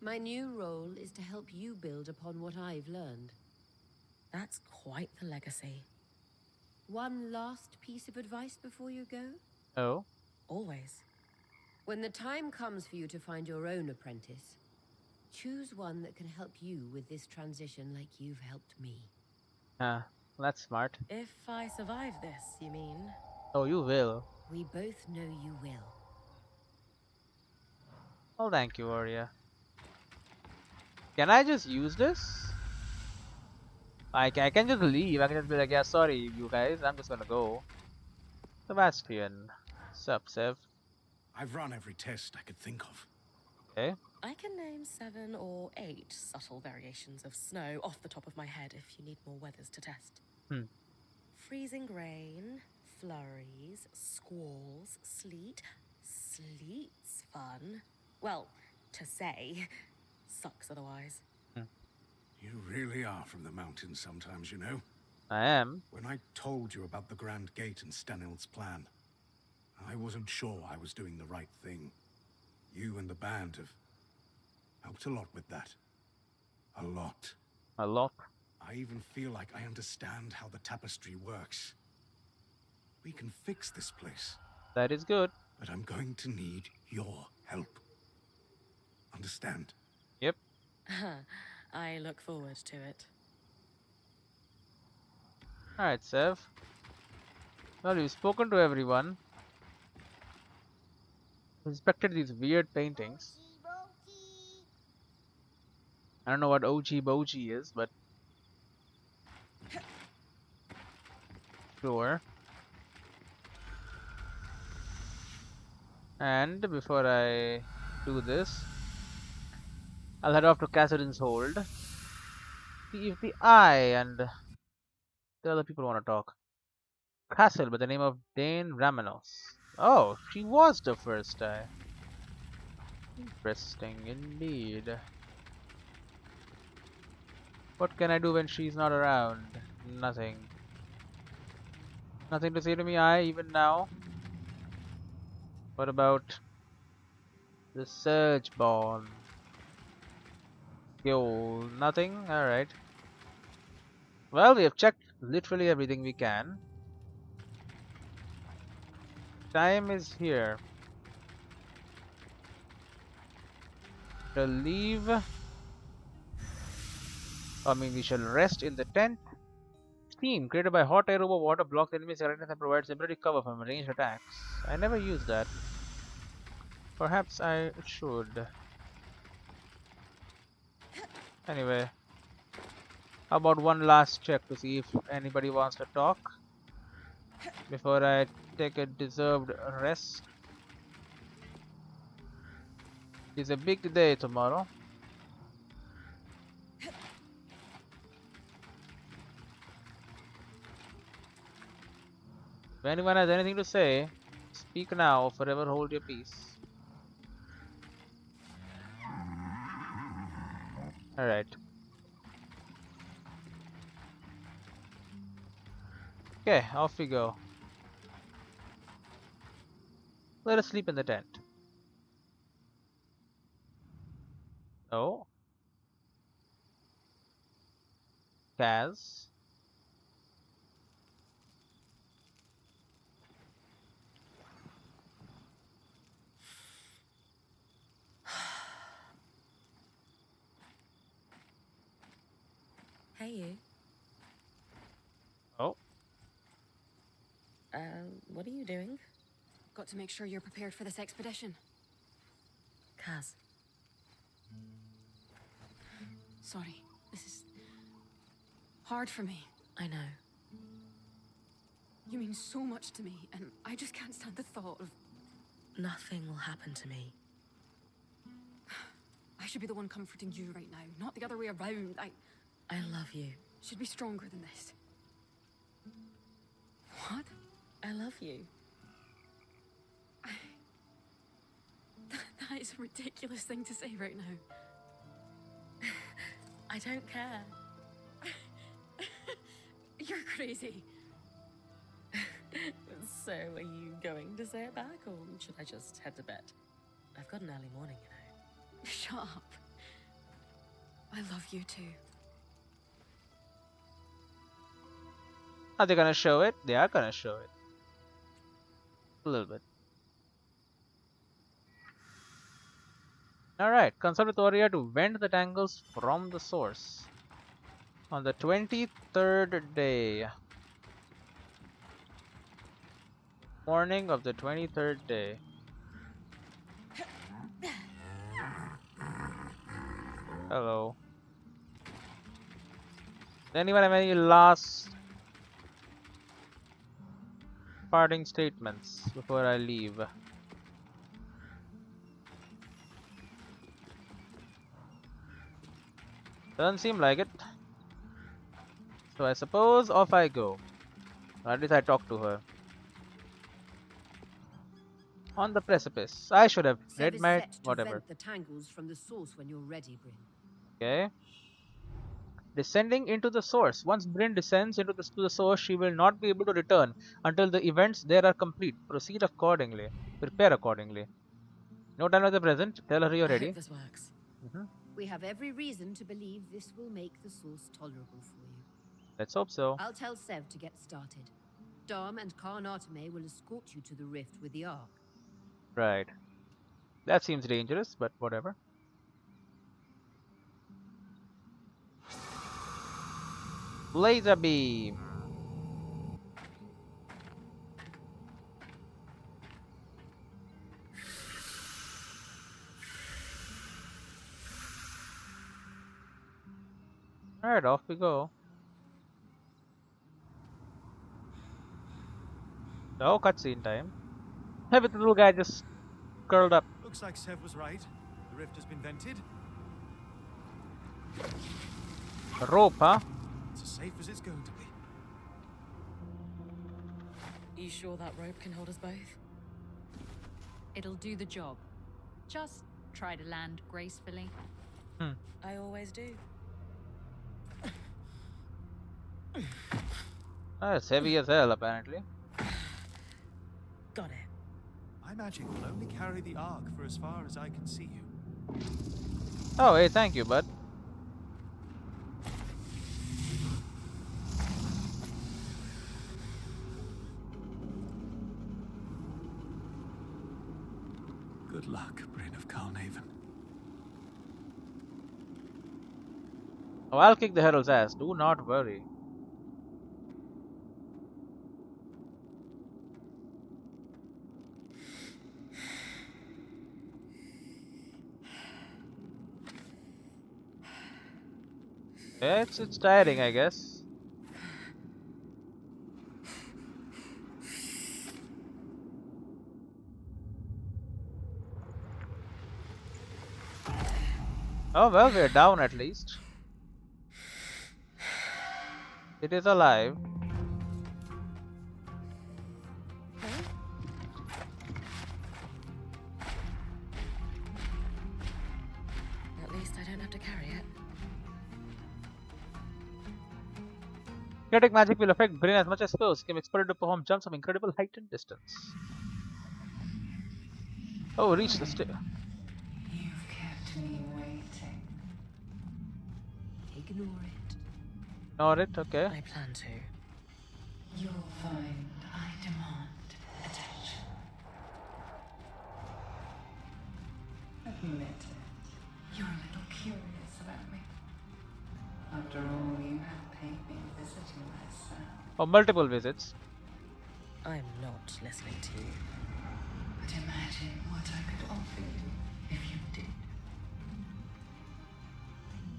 My new role is to help you build upon what I've learned. That's quite the legacy. One last piece of advice before you go? Oh, Always. When the time comes for you to find your own apprentice, choose one that can help you with this transition like you've helped me. that's smart. If I survive this, you mean? Oh, you will. We both know you will. Oh, thank you, Arya. Can I just use this? I can just leave. I can just be like, yeah, sorry, you guys. I'm just gonna go. Sebastian. Sup, Sev? I've run every test I could think of. Okay. I can name 7 or 8 subtle variations of snow off the top of my head if you need more weathers to test. Hmm. Freezing rain, flurries, squalls, sleet. Sleet's fun. Well, to say. Sucks otherwise. You really are from the mountains sometimes, you know. I am. When I told you about the Grand Gate and Stanild's plan, I wasn't sure I was doing the right thing. You and the band have helped a lot with that. A lot. A lot. I even feel like I understand how the tapestry works. We can fix this place, That is good. but I'm going to need your help. Understand? Yep. I look forward to it. Alright, Sev. Well, you've spoken to everyone. Inspected these weird paintings. I don't know what OG Boji is, but sure. And before I do this, I'll head off to Cassidy's Hold. See if the Eye and the other people want to talk. Castle by the name of Dane Ramanos. Oh, she was the first Eye. Interesting indeed. What can I do when she's not around? Nothing. Nothing to say to me, Eye, even now. What about the Surge Bond? Yo, nothing? Alright. Well, we have checked literally everything we can. Time is here. Shall leave. We shall rest in the tent. Steam created by hot air over water blocks enemies' awareness and provides temporary cover from ranged attacks. I never used that. Perhaps I should. Anyway, how about one last check to see if anybody wants to talk before I take a deserved rest. It's a big day tomorrow. If anyone has anything to say, speak now or forever hold your peace. Alright. Okay, off we go. Let us sleep in the tent. Oh. Kaz. Hey, you. Oh. What are you doing? Got to make sure you're prepared for this expedition. Kaz. Sorry, this is hard for me. I know. You mean so much to me, and I just can't stand the thought of... Nothing will happen to me. I should be the one comforting you right now, not the other way around. I love you. Should be stronger than this. What? I love you. That is a ridiculous thing to say right now. I don't care. You're crazy. So, are you going to say it back, or should I just head to bed? I've got an early morning, you know. Shut up. I love you too. Are they gonna show it? They are gonna show it. A little bit. Alright, consult with Warrior to vent the tangles from the source. On the 23rd day. Morning of the 23rd day. Hello. Does anyone have any last parting statements before I leave? Doesn't seem like it. So I suppose off I go. Or at least I talk to her. On the precipice. I should have Sev read is my set to whatever. vent the tangles from the source when you're ready, Brynn. Okay. Descending into the source. Once Brynn descends into to the source, she will not be able to return until the events there are complete. Proceed accordingly. Prepare accordingly. No time at the present. Tell her you're I hope ready. this works. We have every reason to believe this will make the source tolerable for you. Let's hope so. I'll tell Sev to get started. Dom and Khan Arteme will escort you to the rift with the Ark. Right. That seems dangerous, but whatever. Laser beam. Alright, off we go. Oh, cutscene time. Hey, but the little guy just curled up. Looks like Sev was right. The rift has been vented. A rope, huh? It's as safe as it's going to be. You sure that rope can hold us both? It'll do the job. Just try to land gracefully. I always do. It's heavy as hell, apparently. Got it. My magic will only carry the ark for as far as I can see you. Oh, hey, thank you, bud. Good luck, Brynn of Carnhaven. Oh, I'll kick the Herald's ass. Do not worry. Yeah, it's tiring, I guess. Oh well, we're down at least. It is alive. At least I don't have to carry it. Kinetic magic will affect Brynn as much as spells. Can be expected to perform jumps of incredible height and distance. Oh, reach the stair. You've kept me waiting. Ignore it. Ignore it, okay. I plan to. You'll find I demand attention. Admit it. You're a little curious about me. After all, you have paid me visiting myself. Oh, multiple visits. I'm not listening to you. But imagine what I could offer you if you did.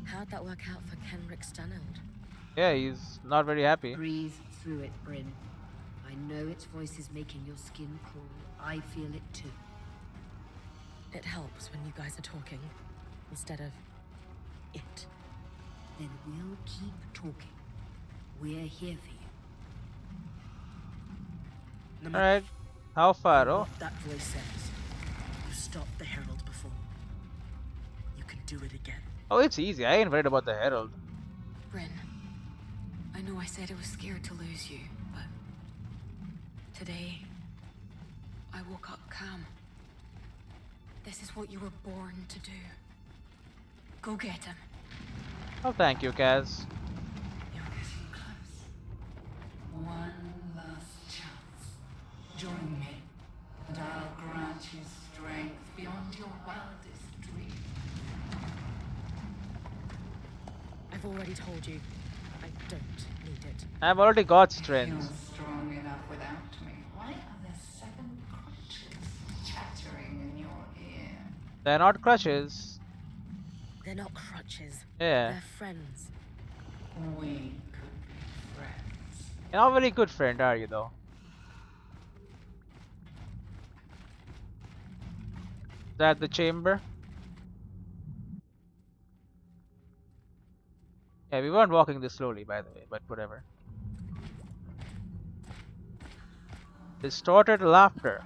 How'd that work out for Kenrick Stanild? Yeah, he's not very happy. Breathe through it, Brynn. I know its voice is making your skin crawl. I feel it too. It helps when you guys are talking, instead of it. Then we'll keep talking. We're here for you. Alright. How far? Oh, What that voice says. You stopped the Herald before. You can do it again. oh, it's easy. I ain't worried about the Herald. Brynn, I know I said I was scared to lose you, but today I woke up calm. This is what you were born to do. Go get him. Oh, thank you, Kaz. You're getting close. One last chance. Join me, and I'll grant you strength beyond your wildest dreams. I've already told you, I don't need it. I've already got If strength. you're strong enough without me, why are there 7 crutches chattering in your ear? They're not crutches. They're not crutches. Yeah. They're friends. We could be friends. You're not a very good friend, are you, though? Is that the chamber? Yeah, we weren't walking this slowly, by the way, but whatever. Distorted laughter.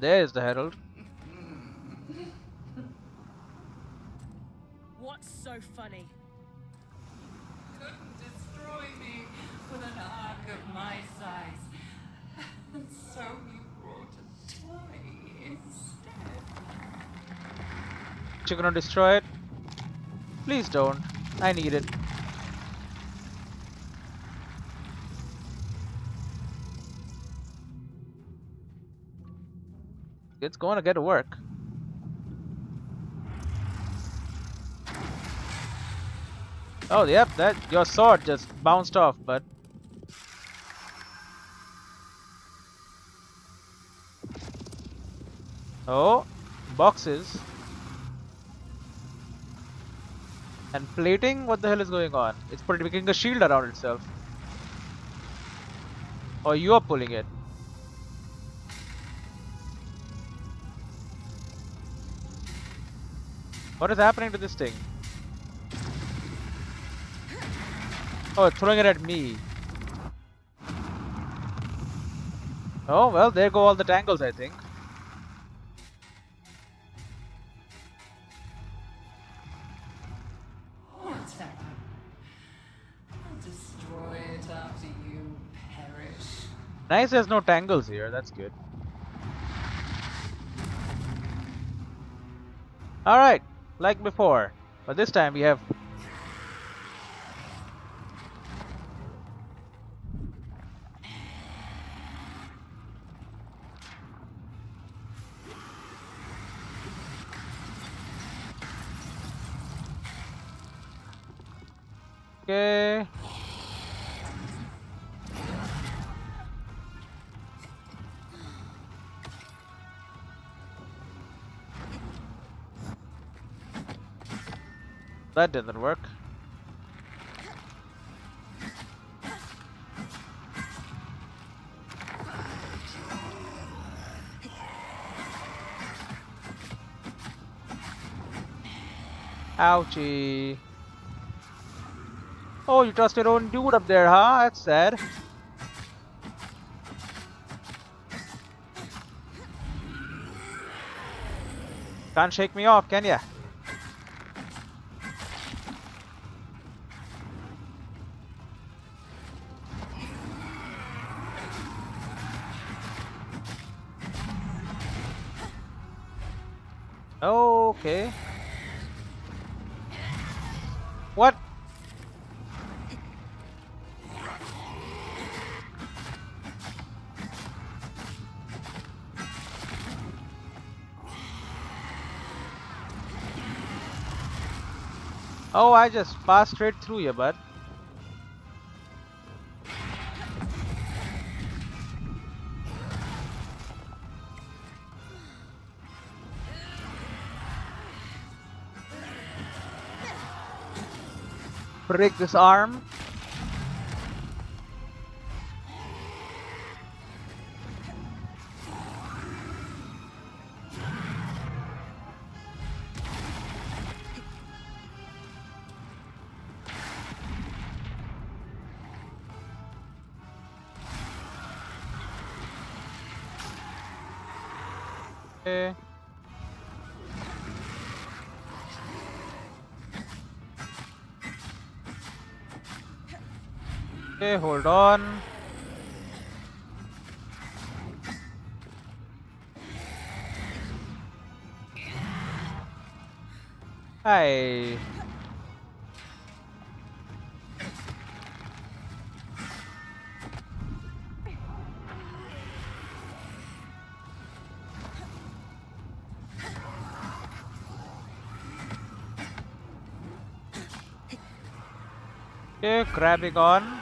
There's the Herald. What's so funny? Couldn't destroy me with an arc of my size. And so you brought a toy instead. You're gonna destroy it? Please don't. I need it. It's gonna get to work. Oh, yep, that your sword just bounced off, but oh, boxes and plating. What the hell is going on? It's making a shield around itself. Or you're pulling it. What is happening to this thing? Oh, it's throwing it at me. Oh, well, there go all the tangles, I think. Whatever. I'll destroy it after you perish. Nice, there's no tangles here. That's good. Alright, like before. But this time we have... Okay. That didn't work. Ouchie. Oh, you trust your own dude up there, huh? That's sad. Can't shake me off, can ya? Okay. What? Oh, I just passed straight through you, bud. Break this arm. Okay. Okay, hold on. Hi. Okay, grabbing on.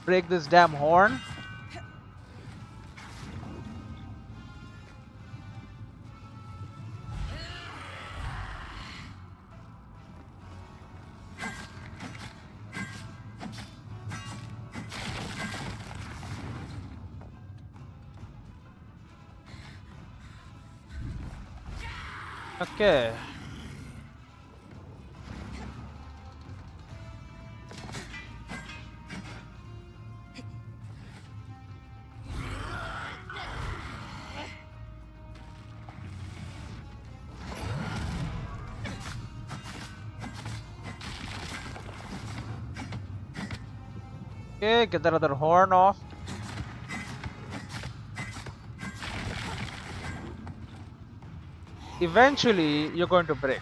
Break this damn horn. Okay. Okay, get that other horn off. Eventually, you're going to break.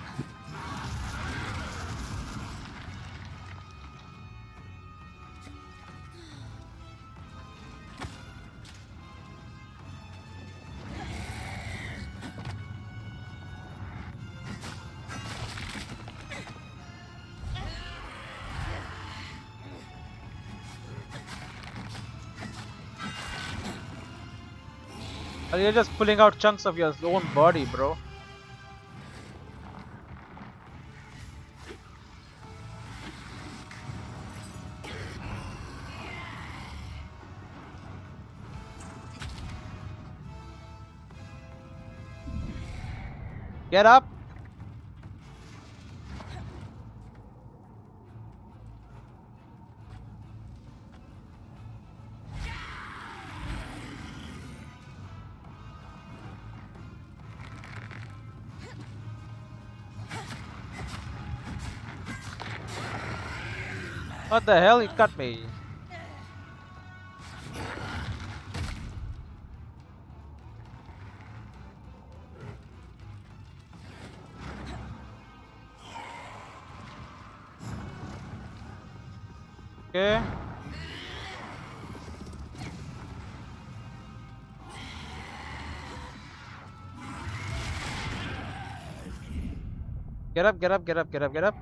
Or you're just pulling out chunks of your own body, bro. Get up. What the hell? It cut me. Okay. Get up, get up, get up, get up, get up.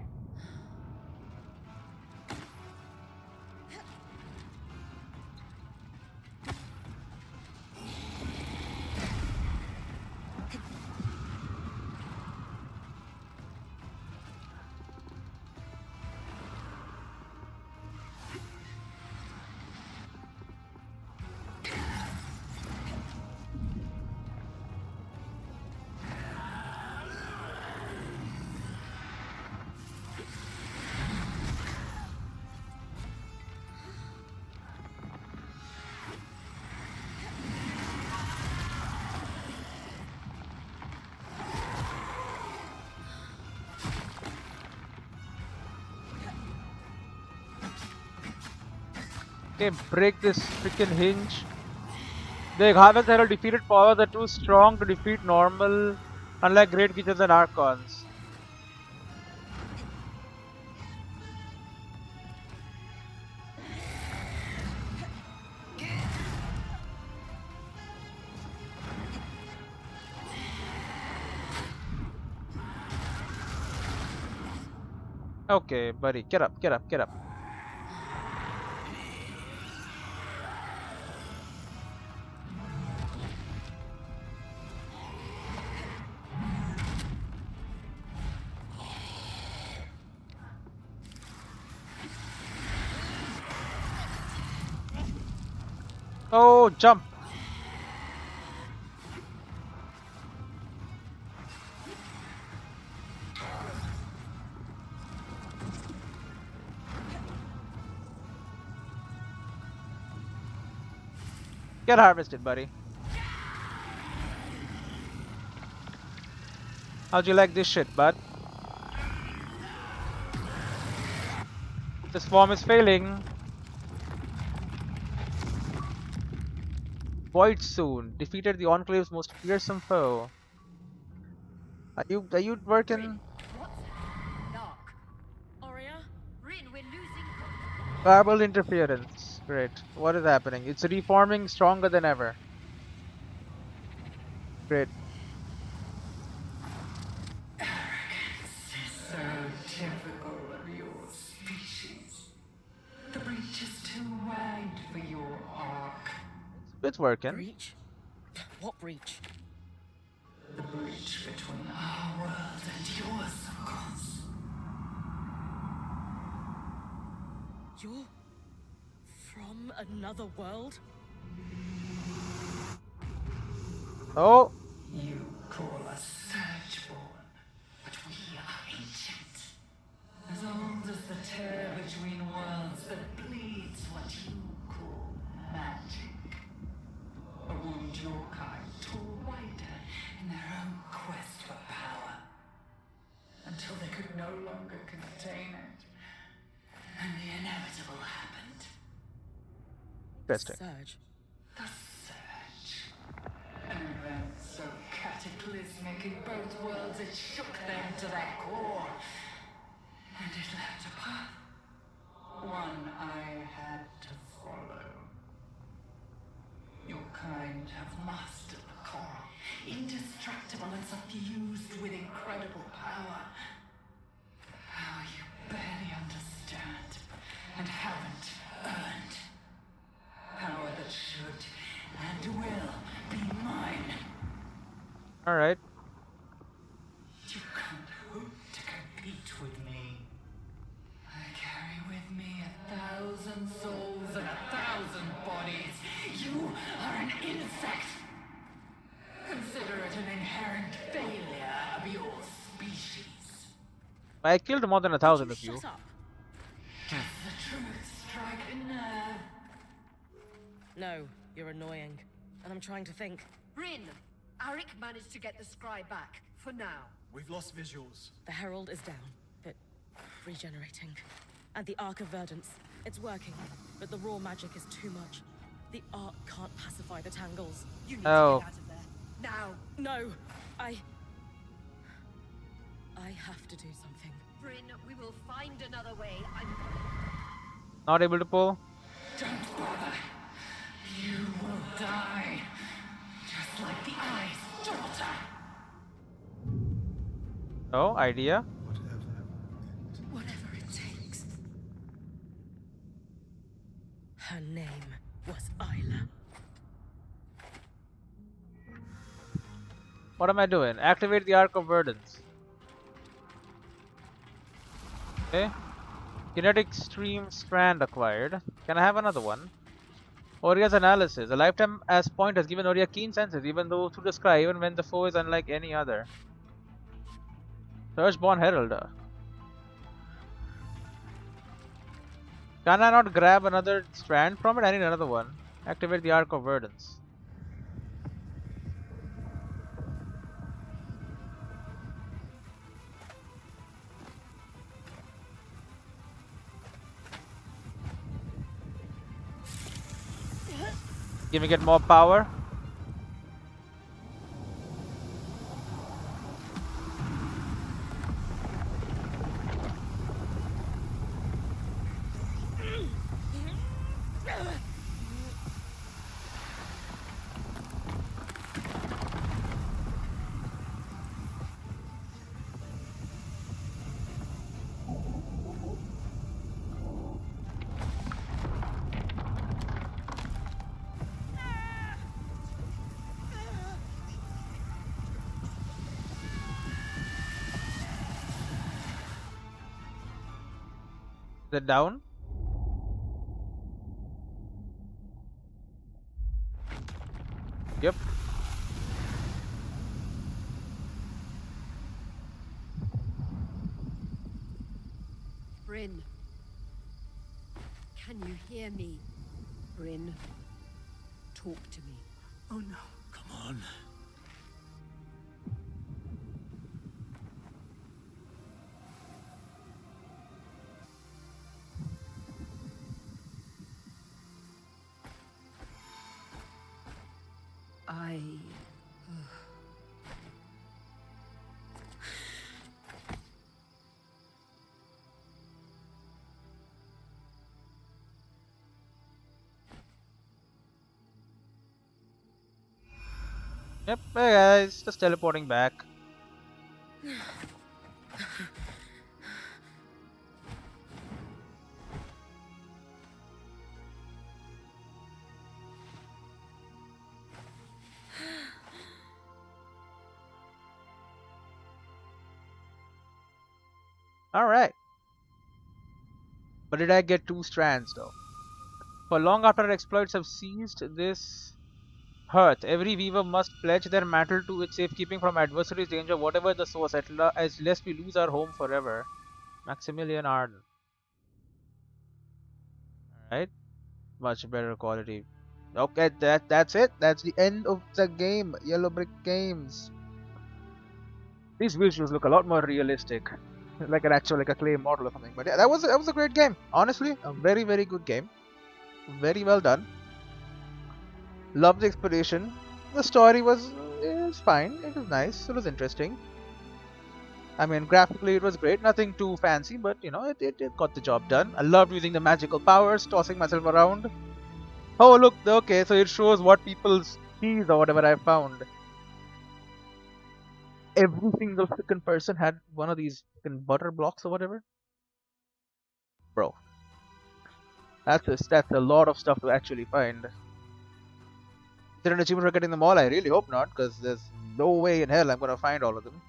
Okay, break this freaking hinge. The Harvest Herald defeated powers are too strong to defeat normal, unlike great creatures and archons. Okay, buddy, get up, get up, get up. Oh, jump! Get harvested, buddy. How'd you like this shit, bud? This form is failing. Void soon. Defeated the Enclave's most fearsome foe. Are you working? Brynn, we're losing. Garbled interference. Great. What is happening? It's reforming stronger than ever. Great. So typical. It's working. Breach? What breach? The breach between our world and yours, of course. You're from another world? Oh, You call us Surgeborn, but we are ancient. As old as the tear between worlds that bleeds what you call magic. A wound your kind tore wider in their own quest for power. Until they could no longer contain it. And the inevitable happened. interesting. Surge. The Surge. An event so cataclysmic in both worlds it shook them to their core. And it left a path. One I had to follow. Your kind have mastered the core. Indestructible and suffused with incredible power. Power you barely understand and haven't earned. Power that should and will be mine. Alright. You can't hope to compete with me. I carry with me 1,000 souls and 1,000 bodies. You are an insect. Consider it an inherent failure of your species. I killed more than 1,000 of you. Shut up. Does the truth strike a nerve? No, you're annoying. And I'm trying to think. Brynn, Arik managed to get the scry back, for now. We've lost visuals. The Herald is down, but regenerating. And the Arc of Verdance. It's working, but the raw magic is too much. The Arc can't pacify the tangles. You need Oh. to get out of there. Now! No! I have to do something. Brynn, we will find another way. Not able to pull. Don't bother. You will die. Just like the Eye's daughter. Oh, idea. Whatever it takes. Her name was Isla. What am I doing? Activate the Arc of Verdance. Okay. Kinetic stream strand acquired. Can I have another one? Oria's analysis. A lifetime as point has given Oria keen senses, even though through the sky, even when the foe is unlike any other. Surgeborn Herald. Can I not grab another strand from it? I need another one. Activate the Arc of Verdance. Giving it more power. Is it down? Yep. Brynn. Can you hear me? Brynn. Talk to me. Oh no. Come on. I... Yep, hey guys, just teleporting back. Alright. But did I get 2 strands though? For long after our exploits have ceased this hearth, every weaver must pledge their mantle to its safekeeping from adversaries' danger, whatever the source, as lest we lose our home forever. Maximilian Arden. Alright. Much better quality. Okay, that's it. That's the end of the game. Yellow Brick Games. These visuals look a lot more realistic, like an actual like a clay model or something. But yeah, that was a great game. Honestly, a very good game. Very well done. Loved the exploration. The story was fine. It was nice. It was interesting. I mean, graphically it was great. Nothing too fancy, but you know, it got the job done. I loved using the magical powers, tossing myself around. Oh look, okay, so it shows what people's keys or whatever I found. Every single freaking person had one of these freaking butter blocks or whatever. Bro, that's a lot of stuff to actually find. Is there an achievement for getting them all? I really hope not, because there's no way in hell I'm gonna find all of them.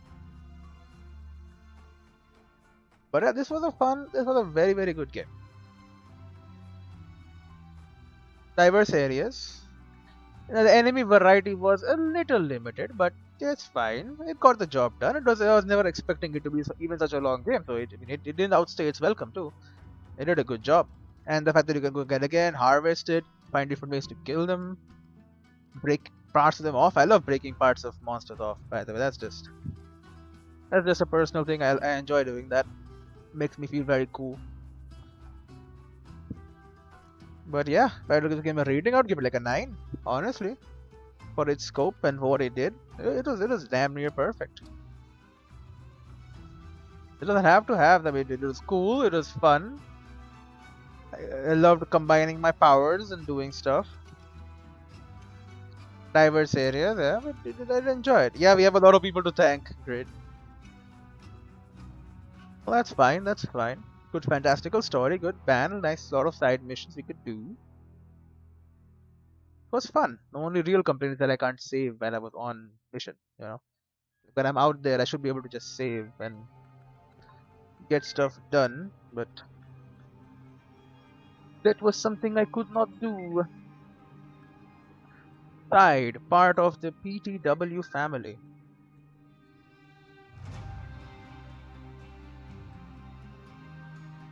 But yeah, this was a very good game. Diverse areas. You know, the enemy variety was a little limited, but it's fine. It got the job done. I was never expecting it to be even such a long game, so it didn't outstay its welcome too. It did a good job. And the fact that you can go again, harvest it, find different ways to kill them, break parts of them off. I love breaking parts of monsters off, by the way. That's just a personal thing. I enjoy doing that. Makes me feel very cool. But yeah, if I had to give the game a rating, I would give it like a 9, honestly. For its scope and for what it did. It was damn near perfect. It doesn't have to have, I mean, it was cool, it was fun. I loved combining my powers and doing stuff. Diverse areas, yeah, but I enjoy it. Yeah, we have a lot of people to thank. Great. Well, that's fine, that's fine. Good fantastical story, good panel, nice lot of side missions we could do. It was fun. The only real complaint is that I can't save when I was on mission, you know. When I'm out there, I should be able to just save and get stuff done, but that was something I could not do. Side, part of the PTW family.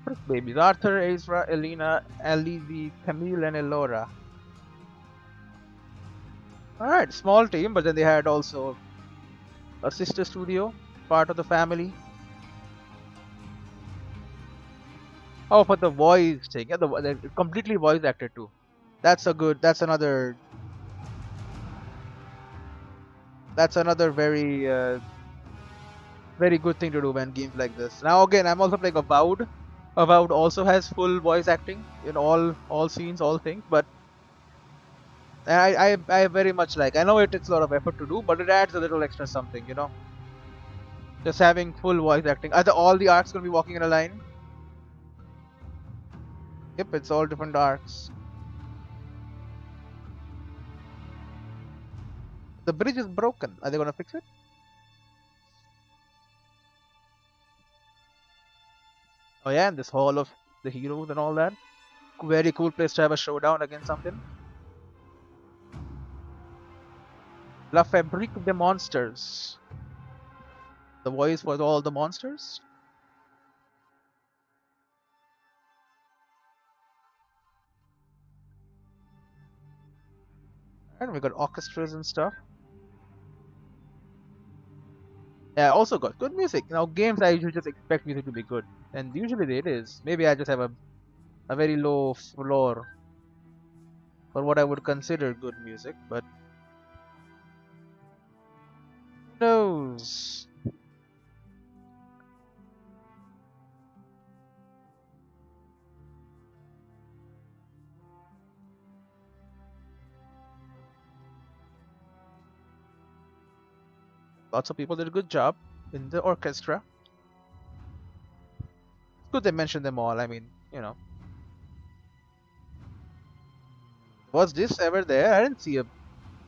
First babies, Arthur, Ezra, Elena, Alizi, Camille, and Elora. Alright, small team, but then they had also a sister studio, part of the family. Oh, for the voice thing, yeah, the completely voice acted too. That's another very good thing to do when games like this. Now again, I'm also playing Avowed. Avowed also has full voice acting in all scenes, all things, but I very much like. I know it takes a lot of effort to do, but it adds a little extra something, you know. Just having full voice acting. Are all the arcs gonna be walking in a line? Yep, it's all different arcs. The bridge is broken. Are they gonna fix it? Oh yeah, and this hall of the heroes and all that. Very cool place to have a showdown against something. La Fabrique des Monsters. The voice for all the monsters. And we got orchestras and stuff. Yeah, also got good music. Now games I usually just expect music to be good, and usually it is. Maybe I just have a very low floor for what I would consider good music, but who knows? Lots of people did a good job in the orchestra. It's good they mentioned them all. I mean, you know. Was this ever there? I didn't see a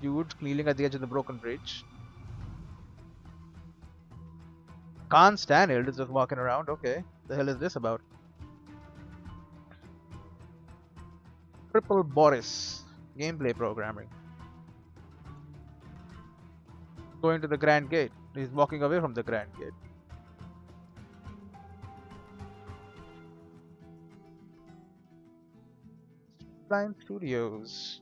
dude kneeling at the edge of the broken bridge. Can't stand it, just walking around, okay. The hell is this about? Triple Boris. Gameplay programming. Going to the Grand Gate. He's walking away from the Grand Gate. Blind Studios.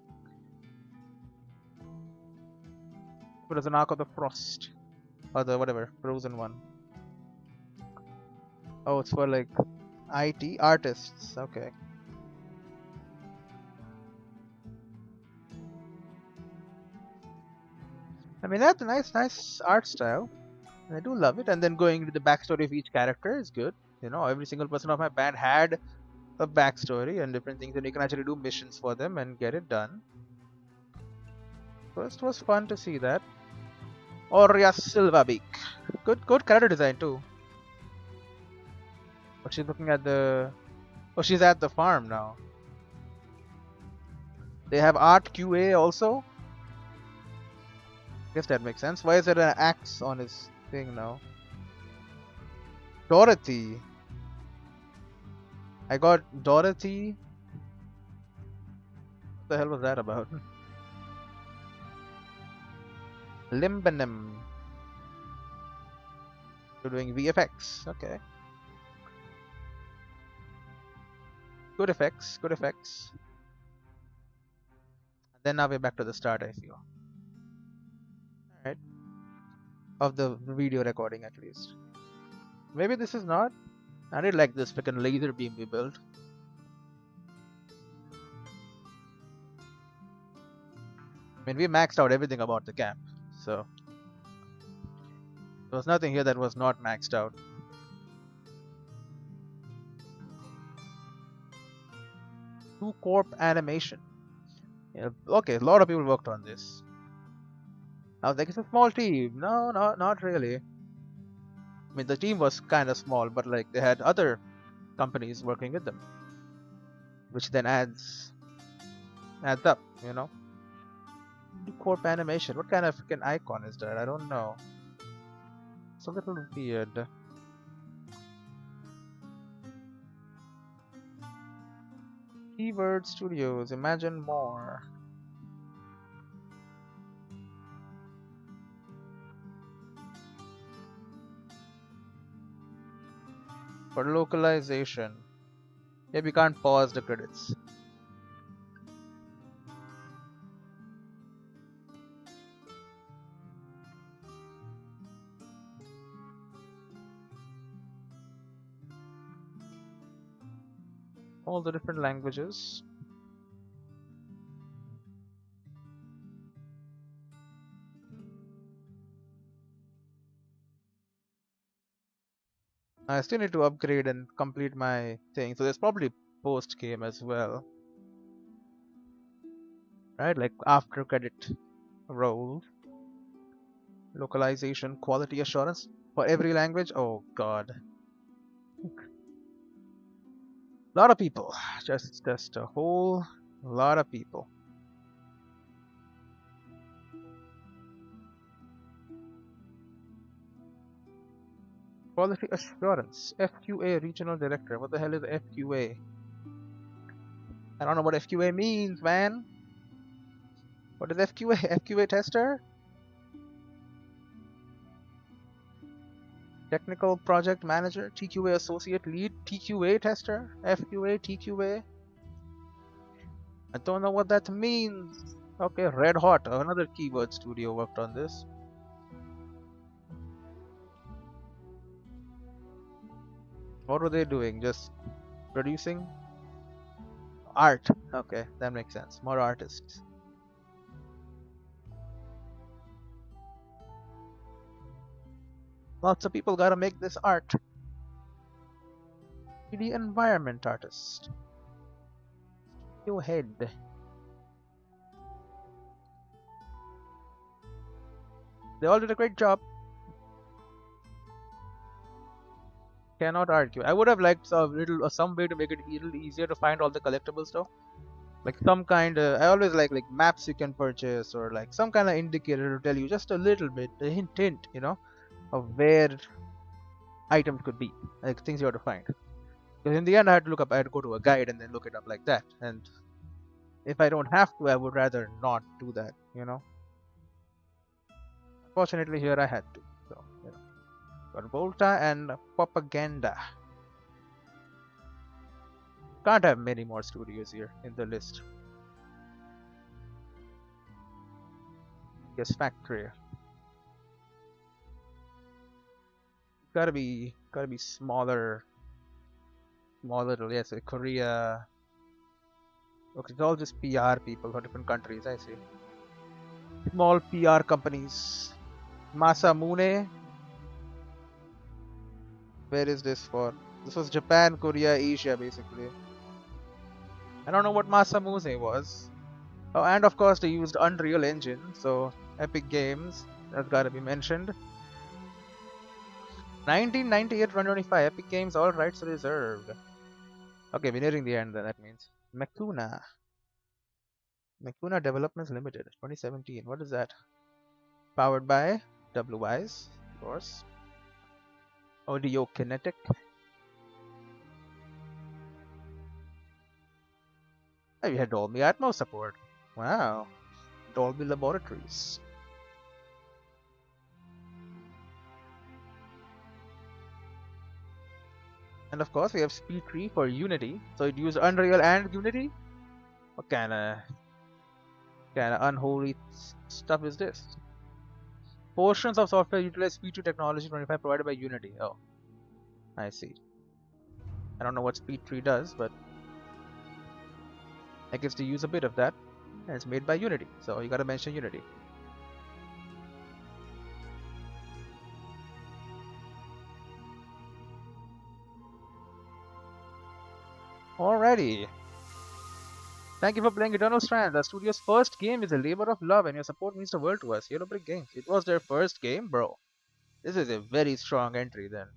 It was an Ark of the Frost. Or the whatever, frozen one. Oh, it's for like IT artists. Okay. I mean, that's a nice art style. I do love it. And then going into the backstory of each character is good. You know, every single person of my band had a backstory and different things, and you can actually do missions for them and get it done. First was fun to see that. Aurea Silvabeak. Good character design too. But she's looking at the... Oh, she's at the farm now. They have Art QA also? Guess that makes sense. Why is there an axe on his thing now? Dorothy. I got Dorothy. What the hell was that about? Limbanim. You're doing VFX. Okay. Good effects. Good effects. Then now we're back to the start, I feel. Alright. Of the video recording at least. Maybe this is not. I did like this freaking laser beam we built. I mean, we maxed out everything about the camp, so there was nothing here that was not maxed out. Two Corp animation. Yeah, okay, a lot of people worked on this. I was like, it's a small team. No, not really. I mean, the team was kind of small, but like they had other companies working with them, which then adds up, you know. Corp animation. What kind of freaking icon is that? I don't know. It's a little weird. Keyword Studios. Imagine more. For localization. Yeah, we can't pause the credits. All the different languages. I still need to upgrade and complete my thing, so there's probably post game as well, right? Like after credit roll, localization, quality assurance for every language. Oh god, a lot of people, just a whole lot of people. Quality assurance, FQA regional director. What the hell is FQA? I don't know what FQA means, man. What is FQA? FQA tester? Technical project manager, TQA associate lead, TQA tester, FQA, TQA. I don't know what that means. Okay, Red Hot, another keyword studio worked on this. What were they doing? Just producing art. Okay, that makes sense. More artists. Lots of people gotta make this art. 3D environment artist. Studio head. They all did a great job. Cannot argue. I would have liked some way to make it a little easier to find all the collectible stuff. Like some kind of, I always like maps you can purchase, or like some kind of indicator to tell you just a little bit, a hint, you know, of where items could be, like things you have to find. Because in the end, I had to go to a guide and then look it up like that. And if I don't have to, I would rather not do that, you know. Fortunately, here I had to. So, you know, got Volta and Propaganda. Can't have many more studios here in the list. Yes, Factory. Gotta be smaller. Yes, Korea. Okay, it's all just PR people for different countries. I see. Small PR companies. Masamune. Where is this for? This was Japan, Korea, Asia, basically. I don't know what Masamune was. Oh, and of course they used Unreal Engine, so Epic Games. That's gotta be mentioned. 1998 125 Epic Games, all rights reserved. Okay, we're nearing the end then, that means. Makuna Developments Limited, 2017. What is that? Powered by WISE, of course. Audio Kinetic. Oh, you had Dolby Atmos support. Wow. Dolby Laboratories. And of course, we have Speed Tree for Unity. So it used Unreal and Unity. What kind of unholy stuff is this? Portions of software utilize Speed Tree technology 25 provided by Unity. Oh, I see. I don't know what Speed Tree does, but I guess they use a bit of that. And it's made by Unity, so you gotta mention Unity. Alrighty. Thank you for playing Eternal Strands. The studio's first game is a labor of love and your support means the world to us. Yellow Brick Games. It was their first game, bro. This is a very strong entry then.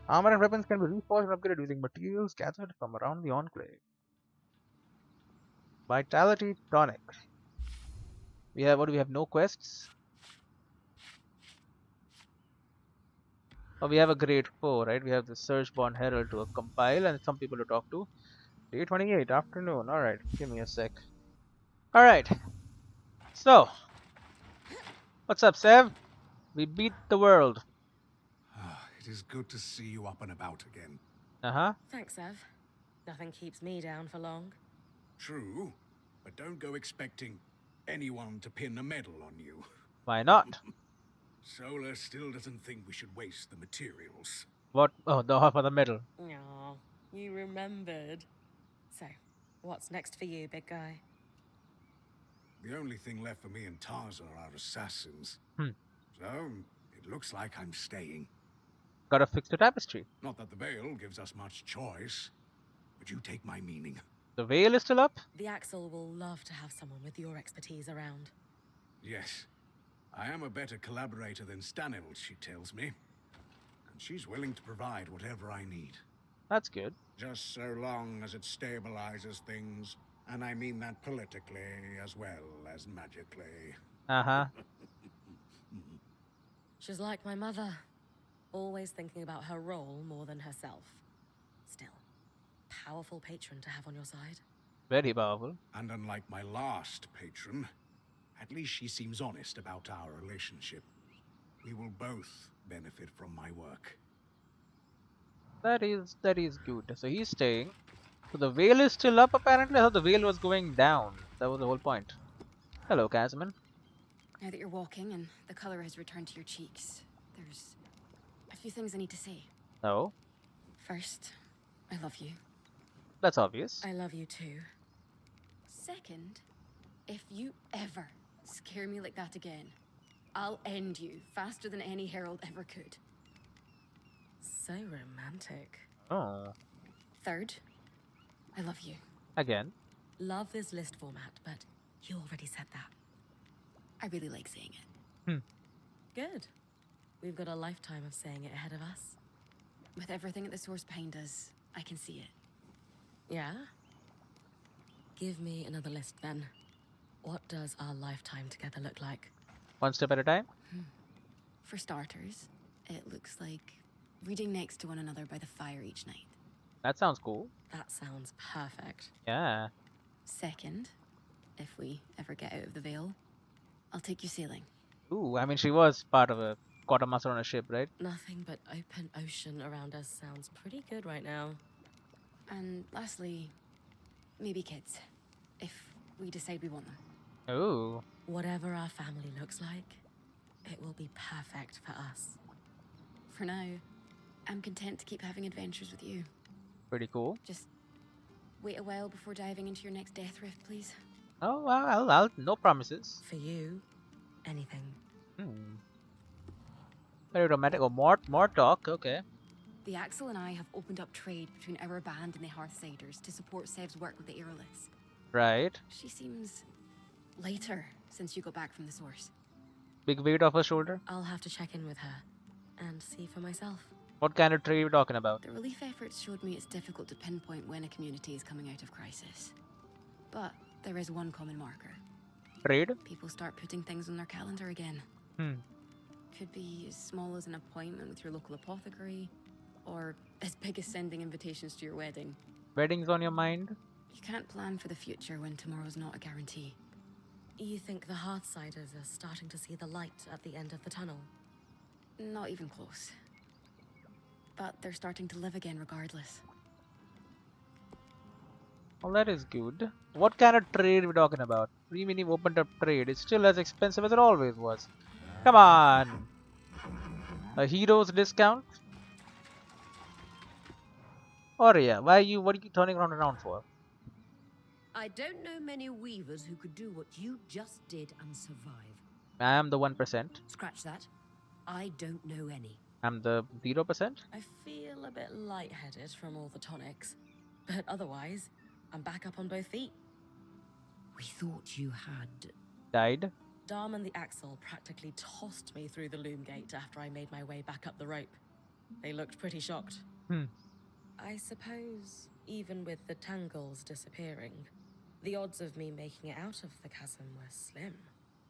Armor and weapons can be reforged and upgraded using materials gathered from around the Enclave. Vitality Tonic. We have, what do we have? No quests? Oh, we have a grade 4, right? We have the Searchborn Herald to compile and some people to talk to. Day 28, afternoon. Alright, give me a sec. Alright. So, what's up, Sev? We beat the world. It is good to see you up and about again. Uh-huh. Thanks, Ev. Nothing keeps me down for long. True, but don't go expecting anyone to pin a medal on you. Why not? Solar still doesn't think we should waste the materials. What? Oh, the half of the medal. Aw, you remembered. So, what's next for you, big guy? The only thing left for me and Tarza are assassins. So, it looks like I'm staying. Gotta fix the tapestry. Not that the Veil gives us much choice, but you take my meaning. The veil is still up? The Axel will love to have someone with your expertise around. Yes. I am a better collaborator than Stanhild, she tells me. And she's willing to provide whatever I need. That's good. Just so long as it stabilizes things. And I mean that politically as well as magically. Uh-huh. She's like my mother. Always thinking about her role more than herself. Still, powerful patron to have on your side. Very powerful. And unlike my last patron, at least she seems honest about our relationship. We will both benefit from my work. That is good. So he's staying. So the veil is still up apparently. I thought the veil was going down. That was the whole point. Hello, Casman. Now that you're walking and the color has returned to your cheeks, there's a few things I need to say. Oh. First, I love you. That's obvious. I love you too. Second, if you ever scare me like that again, I'll end you faster than any Herald ever could. So romantic. Oh. Third, I love you. Again. Love this list format, but you already said that. I really like saying it. Good. We've got a lifetime of saying it ahead of us. With everything at the source behind us, I can see it. Yeah? Give me another list then. What does our lifetime together look like? One step at a time. For starters, it looks like reading next to one another by the fire each night. That sounds cool. That sounds perfect. Yeah. Second, if we ever get out of the Vale, I'll take you sailing. Ooh, I mean, she was part of a quartermaster on a ship, right? Nothing but open ocean around us sounds pretty good right now. And lastly, maybe kids, if we decide we want them. Ooh. Whatever our family looks like, it will be perfect for us. For now, I'm content to keep having adventures with you. Pretty cool. Just wait a while before diving into your next death rift, please. Oh, well, I'll no promises. For you, anything. Very romantic. Oh, more talk. Okay. The Axel and I have opened up trade between our band and the Hearthsiders to support Sev's work with the Aeroliths. Right. She seems lighter since you got back from the source. Big weight off her shoulder. I'll have to check in with her and see for myself. What kind of trade are we talking about? The relief efforts showed me it's difficult to pinpoint when a community is coming out of crisis. But there is one common marker. Trade? People start putting things on their calendar again. Could be as small as an appointment with your local apothecary, or as big as sending invitations to your wedding. Weddings on your mind? You can't plan for the future when tomorrow's not a guarantee. You think the Hearthsiders are starting to see the light at the end of the tunnel? Not even close. But they're starting to live again regardless. Well, that is good. What kind of trade are we talking about? What do you mean you've opened up trade? It's still as expensive as it always was. Come on! A hero's discount? Aurea, what are you turning around for? I don't know many weavers who could do what you just did and survive. I am the 1%. Scratch that. I don't know any. I'm the 0%? I feel a bit lightheaded from all the tonics. But otherwise, I'm back up on both feet. We thought you had... Died? Dom and the Axel practically tossed me through the loom gate after I made my way back up the rope. They looked pretty shocked. I suppose, even with the tangles disappearing, the odds of me making it out of the chasm were slim.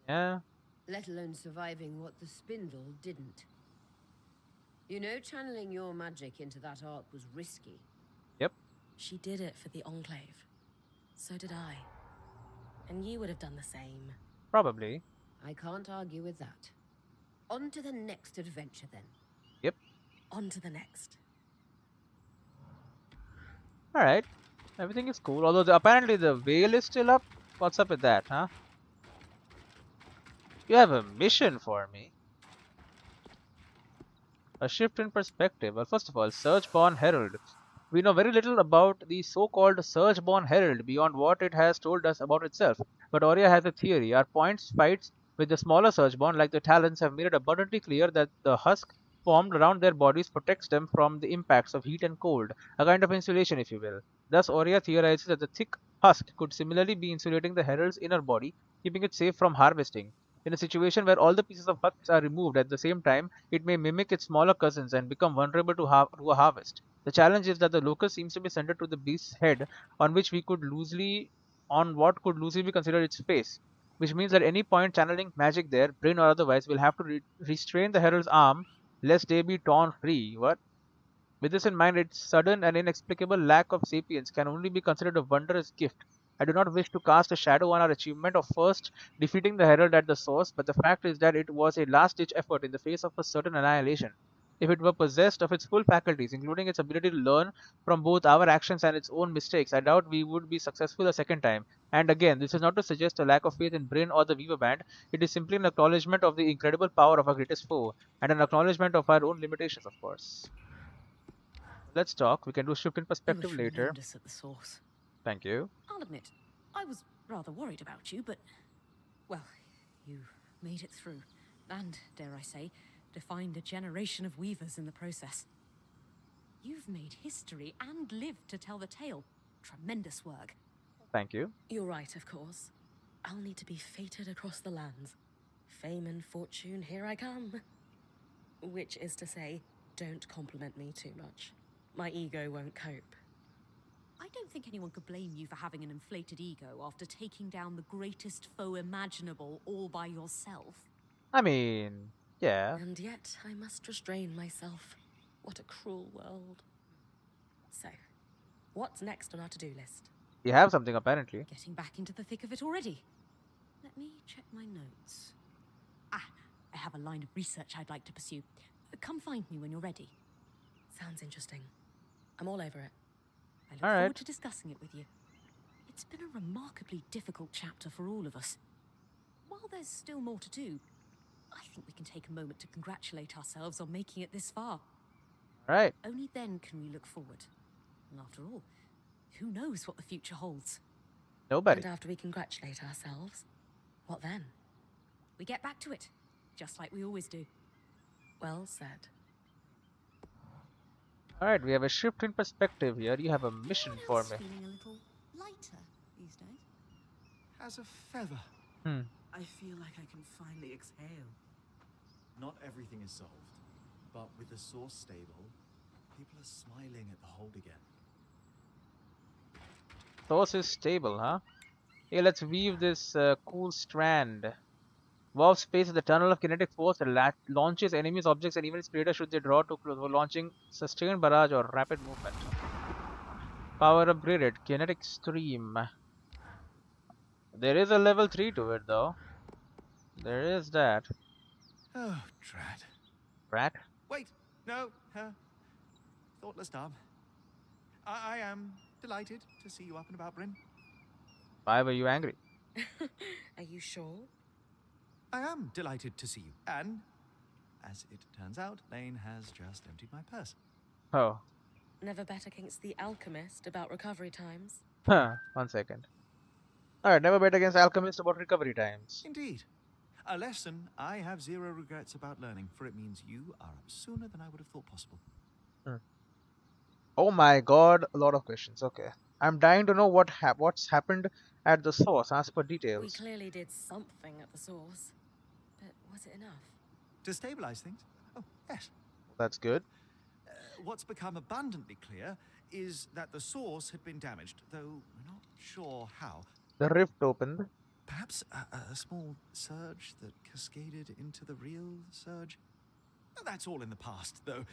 Yeah. Let alone surviving what the spindle didn't. You know, channeling your magic into that arc was risky. Yep. She did it for the Enclave. So did I. And you would have done the same. Probably. I can't argue with that. On to the next adventure, then. Yep. On to the next. Alright. Everything is cool. Although apparently the veil is still up. What's up with that, huh? You have a mission for me. A shift in perspective. Well, first of all, Surgeborn Herald. We know very little about the so-called Surgeborn Herald beyond what it has told us about itself. But Aurea has a theory. Our points fights with the smaller Surgeborn, like the Talons, have made it abundantly clear that the husk formed around their bodies protects them from the impacts of heat and cold, a kind of insulation, if you will. Thus, Aurea theorizes that the thick husk could similarly be insulating the Herald's inner body, keeping it safe from harvesting. In a situation where all the pieces of husks are removed at the same time, it may mimic its smaller cousins and become vulnerable to a harvest. The challenge is that the locus seems to be centered to the beast's head, on what could loosely be considered its face, which means that any point channeling magic there, Brynn or otherwise, will have to restrain the herald's arm lest they be torn free. What? With this in mind, its sudden and inexplicable lack of sapience can only be considered a wondrous gift. I do not wish to cast a shadow on our achievement of first defeating the Herald at the source, but the fact is that it was a last-ditch effort in the face of a certain annihilation. If it were possessed of its full faculties, including its ability to learn from both our actions and its own mistakes, I doubt we would be successful a second time. And again, this is not to suggest a lack of faith in Brynn or the Weaver Band. It is simply an acknowledgement of the incredible power of our greatest foe, and an acknowledgement of our own limitations, of course. Let's talk. We can do shift in perspective later. At the source. Thank you. I'll admit, I was rather worried about you, but... well, you made it through. And, dare I say, defined a generation of weavers in the process. You've made history and lived to tell the tale. Tremendous work. Thank you. You're right, of course. I'll need to be fated across the lands. Fame and fortune, here I come. Which is to say, don't compliment me too much. My ego won't cope. I don't think anyone could blame you for having an inflated ego after taking down the greatest foe imaginable all by yourself. I mean, Yeah. And yet I must restrain myself. What a cruel world. So, what's next on our to-do list? You have something apparently. Getting back into the thick of it already. Let me check my notes. Ah, I have a line of research I'd like to pursue. Come find me when you're ready. Sounds interesting. I'm all over it. I look All right. forward to discussing it with you. It's been a remarkably difficult chapter for all of us. While there's still more to do, I think we can take a moment to congratulate ourselves on making it this far. All right. Only then can we look forward. And after all, who knows what the future holds? Nobody. And after we congratulate ourselves, what then? We get back to it, just like we always do. Well said. All right. We have a shift in perspective here. You have a mission for me. Feeling a little lighter these days? As a feather. I feel like I can finally exhale. Not everything is solved, but with the source stable, people are smiling at the hold again. Source is stable, huh? Hey, let's weave this cool strand. Warp space is the tunnel of kinetic force that launches enemies, objects, and even spiriters should they draw too close, for launching sustained barrage or rapid movement. Power upgraded. Kinetic stream. There is a level 3 to it, though. There is that. Oh, drat. Rat? Wait, no, thoughtless dumb. I am delighted to see you up and about, Brynn. Why were you angry? Are you sure? I am delighted to see you. And, as it turns out, Lane has just emptied my purse. Oh. Never bet against the alchemist about recovery times. Huh. 1 second. Alright, never bet against alchemists about recovery times. Indeed. A lesson I have zero regrets about learning, for it means you are up sooner than I would have thought possible. Oh my god, a lot of questions. Okay. I'm dying to know what's happened at the source. Ask for We details. clearly did something at the source. But was it enough? To stabilize things? Oh, yes. That's good. What's become abundantly clear is that the source had been damaged, though we're not sure how. The rift opened. Perhaps a small surge that cascaded into the real surge? That's all in the past, though.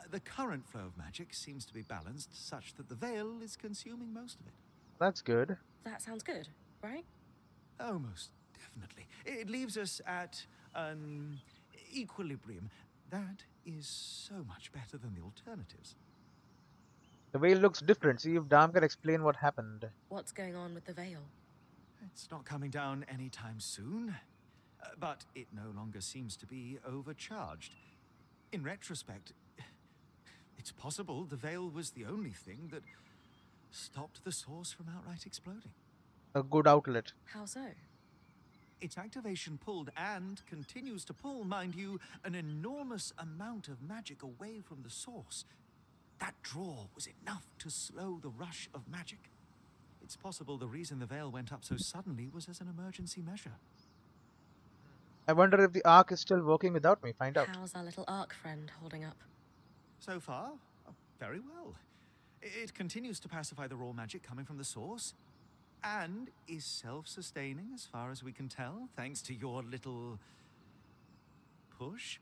The current flow of magic seems to be balanced such that the veil is consuming most of it. That's good. That sounds good, right? Oh, most definitely. It leaves us at an equilibrium. That is so much better than the alternatives. The veil looks different. See if Dam can explain what happened. What's going on with the veil? It's not coming down anytime soon, but it no longer seems to be overcharged. In retrospect, it's possible the veil was the only thing that stopped the source from outright exploding. A good outlet. How so? Its activation pulled and continues to pull, mind you, an enormous amount of magic away from the source. That draw was enough to slow the rush of magic. It's possible the reason the veil went up so suddenly was as an emergency measure. I wonder if the arc is still working without me. Find out. How's our little arc friend holding up? So far, very well. It continues to pacify the raw magic coming from the source, and is self-sustaining as far as we can tell, thanks to your little push.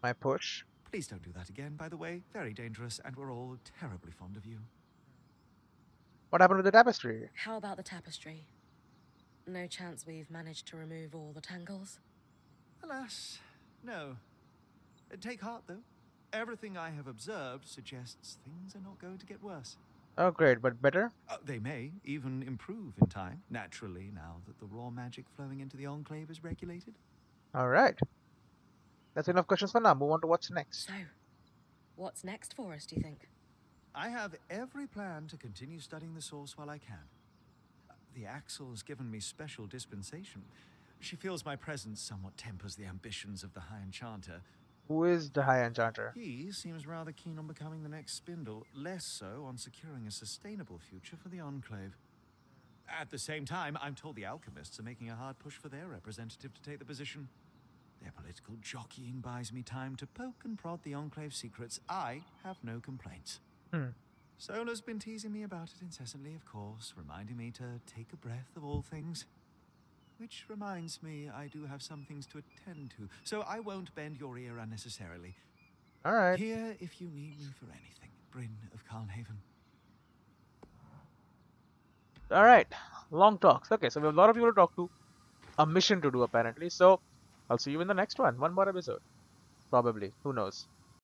My push. Please don't do that again, by the way. Very dangerous, and we're all terribly fond of you. What happened with the tapestry? How about the tapestry? No chance we've managed to remove all the tangles? Alas, no. Take heart, though. Everything I have observed suggests things are not going to get worse. Oh, great, but better? They may even improve in time, naturally, now that the raw magic flowing into the Enclave is regulated. Alright. That's enough questions for now. Move on to what's next. So, what's next for us, do you think? I have every plan to continue studying the source while I can. The Axel has given me special dispensation. She feels my presence somewhat tempers the ambitions of the High Enchanter. Who is the High Enchanter? He seems rather keen on becoming the next Spindle, less so on securing a sustainable future for the Enclave. At the same time, I'm told the alchemists are making a hard push for their representative to take the position. Their political jockeying buys me time to poke and prod the Enclave secrets. I have no complaints. Sola's been teasing me about it incessantly, of course, reminding me to take a breath of all things. Which reminds me, I do have some things to attend to, so I won't bend your ear unnecessarily. All right. Here if you need me for anything, Brynn of Carnhaven. All right. Long talks. Okay, so we have a lot of people to talk to. A mission to do, apparently. So I'll see you in the next one. One more episode. Probably. Who knows?